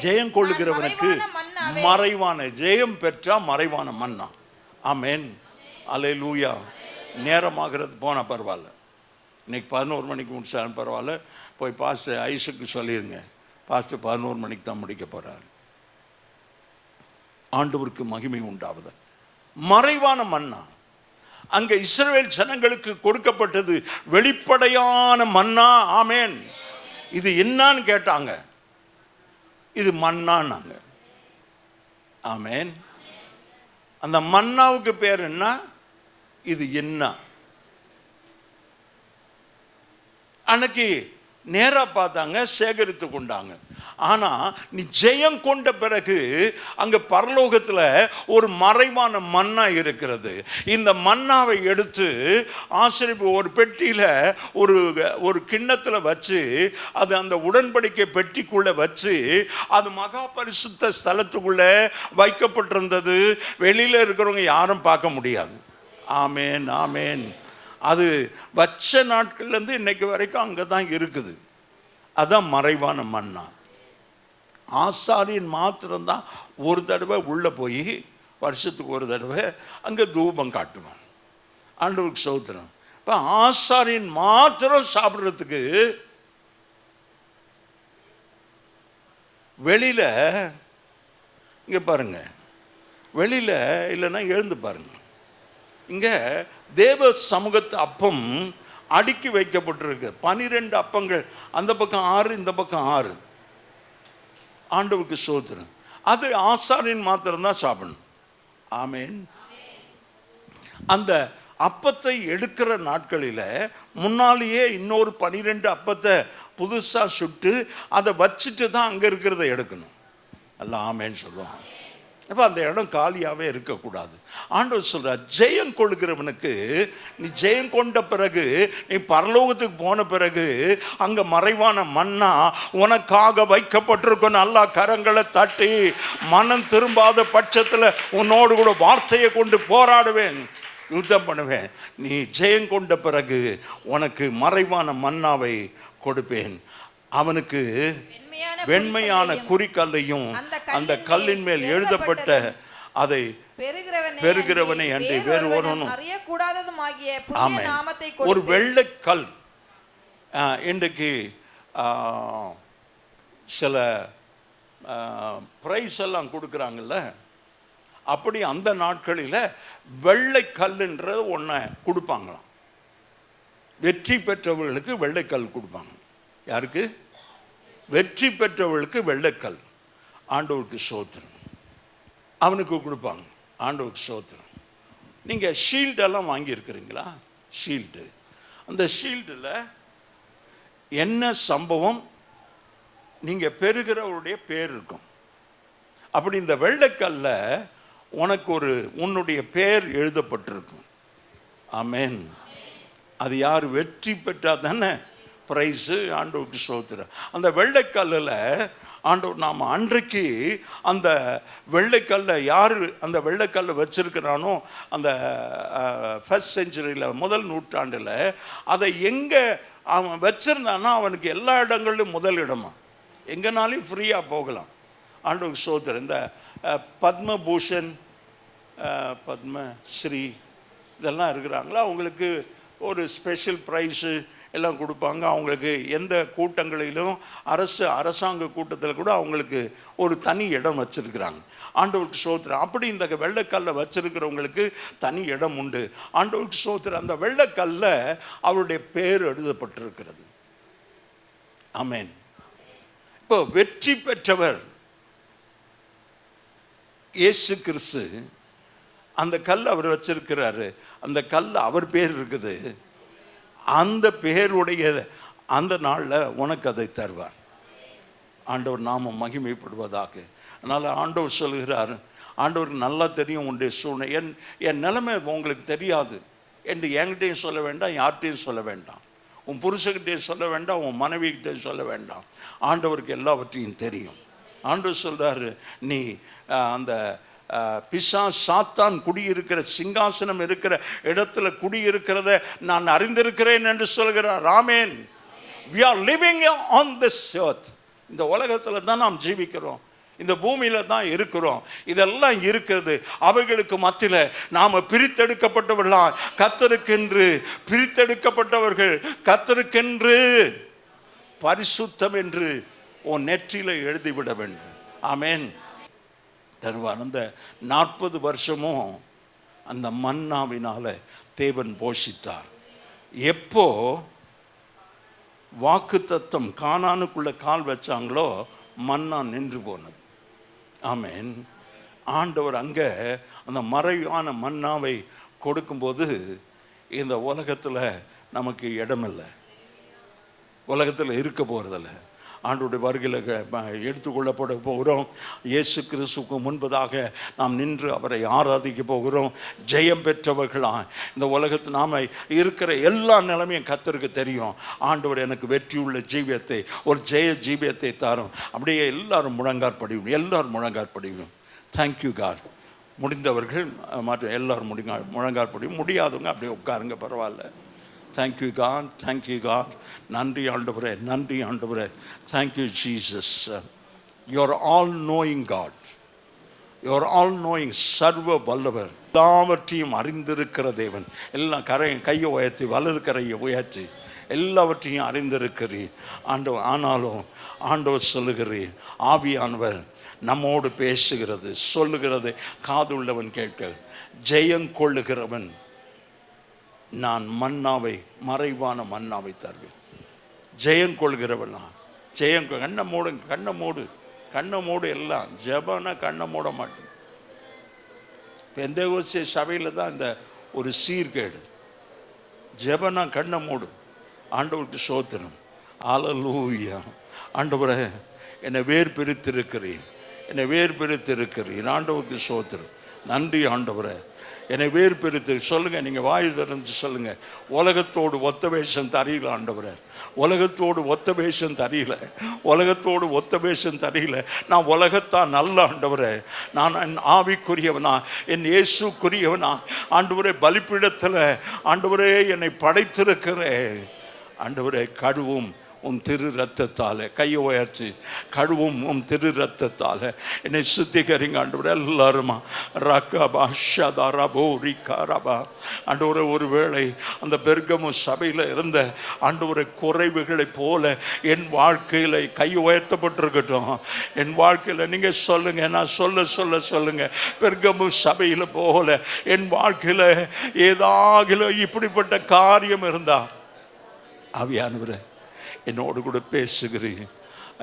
ஜெயம் கொள்ளுகிறவனுக்கு மறைவான ஜெயம் பெற்றா மறைவான மன்னா. ஆமென். அல்லேலூயா. நேரமாகிறது போனால் பரவாயில்ல, இன்னைக்கு 11 மணிக்கு முடிச்சாலும் பரவாயில்ல. போய் பாஸ்டர் ஐசுக்கு சொல்லிடுங்க, பாஸ்டர் 11 மணிக்கு தான் முடிக்க போகிறார். ஆண்டவருக்கு மகிமை உண்டாவது. மறைவான மன்னா அங்கே இஸ்ரவேல் ஜனங்களுக்கு கொடுக்கப்பட்டது வெளிப்படையான மன்னா. ஆமென். இது என்னன்னு கேட்டாங்க, இது மன்னான்னாங்க. ஆமென். அந்த மன்னாவுக்கு பேர் என்ன? இது என்ன? அன்னைக்கு நேரா பார்த்தாங்க, சேகரித்து கொண்டாங்க. ஆனா நீ ஜெயம் கொண்ட பிறகு அங்க பரலோகத்துல ஒரு மறைவான மன்னா இருக்கிறது. இந்த மன்னாவை எடுத்து ஆசிரியப்பு ஒரு பெட்டியில ஒரு கிண்ணத்துல வச்சு, அது அந்த உடன்படிக்கை பெட்டிக்குள்ள வச்சு, அது மகா பரிசுத்த ஸ்தலத்துக்குள்ள வைக்கப்பட்டிருந்தது. வெளியில இருக்கிறவங்க யாரும் பார்க்க முடியாது. ஆமேன், ஆமேன். அது வச்ச நாட்கள்லேருந்து இன்னைக்கு வரைக்கும் அங்கே தான் இருக்குது. அதான் மறைவான மன்னா. ஆசாரியன் மாத்திரம்தான் ஒரு தடவை உள்ளே போய் வருஷத்துக்கு ஒரு தடவை அங்கே தூபம் காட்டுவான். ஆண்டவருக்கு ஸ்தோத்திரம். இப்போ ஆசாரியன் மாத்திரம் சாப்பிட்றதுக்கு வெளியில் இங்கே பாருங்க, வெளியில் இல்லைன்னா எழுந்து பாருங்க, இங்கே தேவ சமூகத்து அப்பம் அடுக்கி வைக்கப்பட்டிருக்கு. 12 அப்பங்கள், அந்த பக்கம் 6, இந்த பக்கம் 6. ஆண்டவருக்கு ஸ்தோத்திரம். அது ஆசாரியன் மாத்திரம்தான் சாப்பிடணும். ஆமேன். அந்த அப்பத்தை எடுக்கிற நாட்களில் முன்னாலேயே இன்னொரு 12 அப்பத்தை புதுசாக சுட்டு அதை வச்சுட்டு தான் அங்கே இருக்கிறத எடுக்கணும். அல்ல ஆமேன்னு சொல்லுவாங்க. அப்போ அந்த இடம் காலியாகவே இருக்கக்கூடாது. ஆண்டவர் சொல்கிறார், ஜெயம் கொள்கிறவனுக்கு நீ ஜெயம் கொண்ட பிறகு, நீ பரலோகத்துக்கு போன பிறகு அங்கே மறைவான மன்னா உனக்காக வைக்கப்பட்டிருக்கும். நல்லா கரங்களை தட்டி, மனம் திரும்பாத பட்சத்தில் உன்னோடு கூட வார்த்தையை கொண்டு போராடுவேன், யுத்தம் பண்ணுவேன். நீ ஜெயம் கொண்ட பிறகு உனக்கு மறைவான மன்னாவை கொடுப்பேன். அவனுக்கு வெண்மையான குறிக்கல்லையும் அந்த கல்லின் மேல் எழுதப்பட்ட அதை பெறுகிறவனை அன்றி வேறு ஒருவனும் ஒரு வெள்ளைக்கல். இன்றைக்கு சில பிரைஸ் எல்லாம் கொடுக்குறாங்கல்ல, அப்படி அந்த நாட்களில் வெள்ளைக்கல்லுன்ற ஒன்றை கொடுப்பாங்களாம். வெற்றி பெற்றவர்களுக்கு வெள்ளைக்கல் கொடுப்பாங்க. யாருக்கு? வெற்றி பெற்றவர்களுக்கு வெள்ளைக்கல். ஆண்டவருக்கு ஸ்தோத்திரம். அவனுக்கு கொடுப்பாங்க. ஆண்டவருக்கு ஸ்தோத்திரம். நீங்கள் ஷீல்டெல்லாம் வாங்கியிருக்கிறீங்களா? ஷீல்டு, அந்த ஷீல்டில் என்ன சம்பவம் நீங்கள் பெறுகிறவருடைய பேர் இருக்கும். அப்படி இந்த வெள்ளைக்கல்ல உனக்கு உன்னுடைய பேர் எழுதப்பட்டிருக்கும். ஆமென். அது யார் வெற்றி பெற்றால் தானே ப்ரைஸு. ஆண்டவருக்கு ஸ்தோத்திரம். அந்த வெள்ளைக்கல்லில் ஆண்டவர் நாம் அன்றைக்கு அந்த வெள்ளைக்கல்ல யார் அந்த வெள்ளைக்கல்லை வச்சிருக்கிறானோ அந்த ஃபர்ஸ்ட் செஞ்சுரியில் முதல் நூற்றாண்டில் அதை எங்கே அவன் வச்சிருந்தானோ அவனுக்கு எல்லா இடங்களிலும் முதல் இடமா, எங்கேனாலும் ஃப்ரீயாக போகலாம். ஆண்டவருக்கு ஸ்தோத்திரம். இந்த பத்மபூஷன், பத்மஸ்ரீ இதெல்லாம் இருக்கிறாங்களா, அவங்களுக்கு ஒரு ஸ்பெஷல் ப்ரைஸு எல்லாம் கொடுப்பாங்க. அவங்களுக்கு எந்த கூட்டங்களிலும் அரசாங்க கூட்டத்தில் கூட அவங்களுக்கு ஒரு தனி இடம் வச்சிருக்கிறாங்க. ஆண்டவருக்கு ஸ்தோத்திரம். அப்படி இந்த வெள்ளைக்கல்லை வச்சிருக்கிறவங்களுக்கு தனி இடம் உண்டு. ஆண்டவருக்கு ஸ்தோத்திரம். அந்த வெள்ளைக்கல்ல அவருடைய பேர் எழுதப்பட்டிருக்கிறது. ஆமென். இப்போ வெற்றி பெற்றவர் இயேசு கிறிஸ்து, அந்த கல் அவர் வச்சிருக்கிறாரு, அந்த கல் அவர் பேர் இருக்குது. அந்த பேருடைய அந்த நாளில் உனக்கு அதை தருவார். ஆண்டவர் நாமம் மகிமைப்படுவதாக. அதனால் ஆண்டவர் சொல்கிறார், ஆண்டவருக்கு நல்லா தெரியும் உன்னுடைய சூழ்நிலை, என் நிலைமை உங்களுக்கு தெரியாது என்று என்கிட்டையும் சொல்ல வேண்டாம், யார்கிட்டையும் சொல்ல வேண்டாம், உன் புருஷகிட்டையும் சொல்ல வேண்டாம், உன் மனைவிகிட்டையும் சொல்ல வேண்டாம். ஆண்டவருக்கு எல்லாவற்றையும் தெரியும். ஆண்டவர் சொல்கிறார், நீ அந்த சாத்தான் குடியிருக்கிற சிங்காசனம் இருக்கிற இடத்துல குடியிருக்கிறத நான் அறிந்திருக்கிறேன் என்று சொல்கிறார். ஆமென். We are living on this earth. இந்த உலகத்தில் தான் நாம் ஜீவிக்கிறோம், இந்த பூமியில தான் இருக்கிறோம். இதெல்லாம் இருக்கிறது. அவைகளுக்கு மத்தியில் நாம பிரித்தெடுக்கப்பட்டவர்களாம், கர்த்தருக்கென்று பிரித்தெடுக்கப்பட்டவர்கள், கர்த்தருக்கென்று பரிசுத்தம் என்று உன் நெற்றியில எழுதிவிட வேண்டும். ஆமென். தருவார். அந்த 40 வருஷமும் அந்த மன்னாவினால தேவன் போஷித்தார். எப்போ வாக்குத்தத்தம் கானானுக்குள்ள கால் வச்சாங்களோ மன்னா நின்று போனது. ஆமென். ஆண்டவர் அங்கே அந்த மறைவான மன்னாவை கொடுக்கும்போது இந்த உலகத்தில் நமக்கு இடமில்லை, உலகத்தில் இருக்க போகிறதில்ல. ஆண்டவருடைய வருகையில் எடுத்துக்கொள்ளப்பட போகிறோம். இயேசு கிறிஸ்துவுக்கு முன்பதாக நாம் நின்று அவரை ஆராதிக்க போகிறோம். ஜெயம் பெற்றவர்களாக இந்த உலகத்தில் நாம் இருக்கிற எல்லா நிலைமையும் கர்த்தருக்கு தெரியும். ஆண்டவர் எனக்கு வெற்றியுள்ள ஜீவியத்தை, ஒரு ஜெய ஜீவியத்தை தாரும். அப்படியே எல்லாரும் முழங்காற்படியும், எல்லாரும் முழங்காற்படியும். Thank you God. முடிந்தவர்கள் மற்ற எல்லாரும் முழங்காற்படியும், முடியாதவங்க அப்படியே உட்காருங்க, பரவாயில்ல. Thank you God, thank you God. நன்றி ஆண்டவரே, நன்றி ஆண்டவரே. Thank you Jesus. You are all knowing God, you are all knowing, சர்வ வல்லவர், எல்லாவற்றையும் அறிந்திருக்கிற தேவன். எல்லாம் கையை உயர்த்தி, வலது கரையை உயர்த்தி எல்லாவற்றையும் அறிந்திருக்கிறீர் ஆண்டவர். ஆனாலும் ஆண்டவர் சொல்லுகிறீர், ஆவியானவர் நம்மோடு பேசுகிறது, சொல்லுகிறது காதுள்ளவன் கேட்க. ஜெயங்கொள்ளுகிறவன் நான் மன்னாவை, மறைவான மன்னாவை தருவேன். ஜெயங்கொள்கிறவனா, கண்ணை மூடு, கண்ணை மூடு, கண்ணை மூடு. எல்லாம் ஜெபனா கண்ணை மூட மாட்டேன். பெந்தேகோஸ்தே சபையில் தான் இந்த ஒரு சீர்கேடு. ஜெபனா கண்ணை மூடு. ஆண்டவருக்கு ஸ்தோத்திரம். அல்லேலூயா. ஆண்டவரே, என்னை வேர் பிரித்திருக்கிறீர், என்னை வேர் பிரித்திருக்கிறீர். ஆண்டவருக்கு ஸ்தோத்திரம். நன்றி ஆண்டவரே. என்னை வேறு பிரித்து சொல்லுங்கள், நீங்கள் வாயு திறந்து சொல்லுங்கள். உலகத்தோடு ஒத்த வேஷம் தரியல ஆண்டவரே, உலகத்தோடு ஒத்த வேஷம் தரியல, உலகத்தோடு ஒத்த வேஷம் தரியல. நான் உலகத்தான் நல்ல ஆண்டவரே, நான் என் ஆவிக்குரியவனா, என் இயேசுக்குரியவனா ஆண்டவரே. பலிப்பீடத்தில் ஆண்டவரே என்னை படைத்திருக்கிறேன் ஆண்டவரே. கழுவும் உம் திரு ரத்தத்தால், கையை உயர்ச்சி, கழுவும் உம் திரு ரத்தத்தால் என்னை சுத்திகரிங்க ஆண்டவரே. எல்லாருமா ரக்கபா ஷதரபோ ரிகரபா ஆண்டவரே. ஒருவேளை அந்த பெர்கமு சபையில் இருந்த ஆண்டவரே குறைவுகளைப் போல என் வாழ்க்கையில் கை உயர்த்தப்பட்டிருக்கட்டும். என் வாழ்க்கையில் நீங்கள் சொல்லுங்கள், நான் சொல்லுங்கள். பெர்கமு சபையில் போல என் வாழ்க்கையில் ஏதாவது இப்படிப்பட்ட காரியம் இருந்தா ஆவியானவரே என்னோடு கூட பேசுகிறீர்.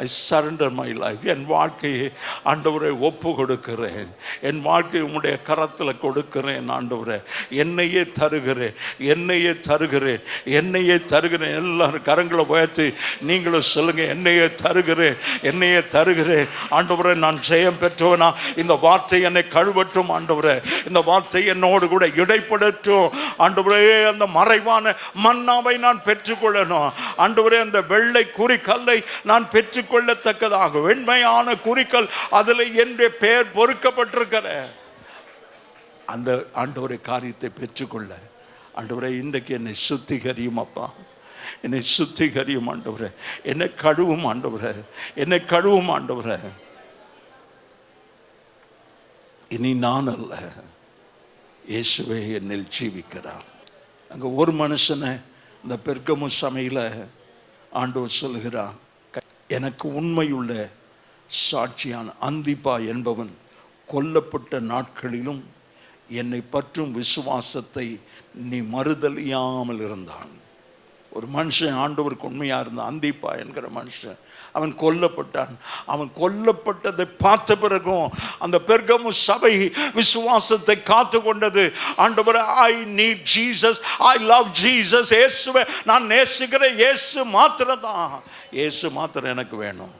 I surrender my life. என் வாழ்க்கையை ஆண்டவரை ஒப்பு கொடுக்கிறேன். என் வாழ்க்கையை உம்முடைய கரத்தில் கொடுக்கிறேன் ஆண்டவரே. என்னையே தருகிறேன், என்னையே தருகிறேன், என்னையே தருகிறேன். எல்லாரும் கரங்களை உயர்த்தி நீங்களும் சொல்லுங்க, என்னையே தருகிறேன், என்னையே தருகிறேன் ஆண்டவரே. நான் ஜெயம் பெற்றவனா? இந்த வார்த்தை என்னை கழுவட்டும் ஆண்டவரே. இந்த வார்த்தை என்னோடு கூட இடைப்படட்டும் ஆண்டவரே. அந்த மறைவான மன்னாவை நான் பெற்றுக்கொள்ளணும் ஆண்டவரே. அந்த வெள்ளை குறிக்கல்லை நான் பெற்றுக்கொள்ளத்தக்கதாக, வெண்மையான குறிக்கல், அதில் என்னுடைய பெயர் பொறுக்கப்பட்டிருக்கிற அந்த ஆண்டவரை காரியத்தை பெற்றுக்கொள்ள ஆண்டவரே இன்றைக்கு என்னை சுத்திகரியும் அப்பா, என்னை சுத்திகரியும் ஆண்டவரே. என்னை கழுவும் ஆண்டவரே, என்னை கழுவும் ஆண்டவரே. இனி நான் அல்ல, இயேசுவே என்னில் ஜீவிக்கிறார். அங்கே ஒரு மனுஷனை இந்த பெர்கமு சபையில் ஆண்டவர் சொல்லுகிறார், எனக்கு உண்மையுள்ள சாட்சியான அந்திப்பா என்பவன் கொல்லப்பட்ட நாட்களிலும் என்னை பற்றும் விசுவாசத்தை நீ மறுதலியாமல் இருந்தான். ஒரு மனுஷன் ஆண்டவருக்கு உண்மையாக இருந்தான், அந்திப்பா என்கிற மனுஷன். அவன் கொல்லப்பட்டான். அவன் கொல்லப்பட்டதை பார்த்த பிறகும் அந்த பெர்கமு சபை விசுவாசத்தை காத்து கொண்டது. ஆண்டவரே, I need Jesus, I love Jesus. இயேசுவை நான் நேசிக்கிறேன், இயேசு மாத்திரம் தான், இயேசு மாத்திரம் எனக்கு வேணும்.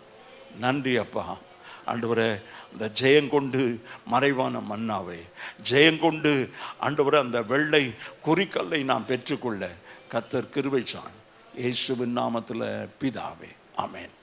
நன்றி அப்பா ஆண்டவரே. அந்த ஜெயங்கொண்டு மறைவான மன்னாவை, ஜெயங்கொண்டு ஆண்டவரே அந்த வெள்ளை குறிக்கல்லை நான் பெற்றுக்கொள்ள கர்த்தர் கிருபை செய்வார். இயேசுவின் நாமத்தில் பிதாவே, ஆமென்.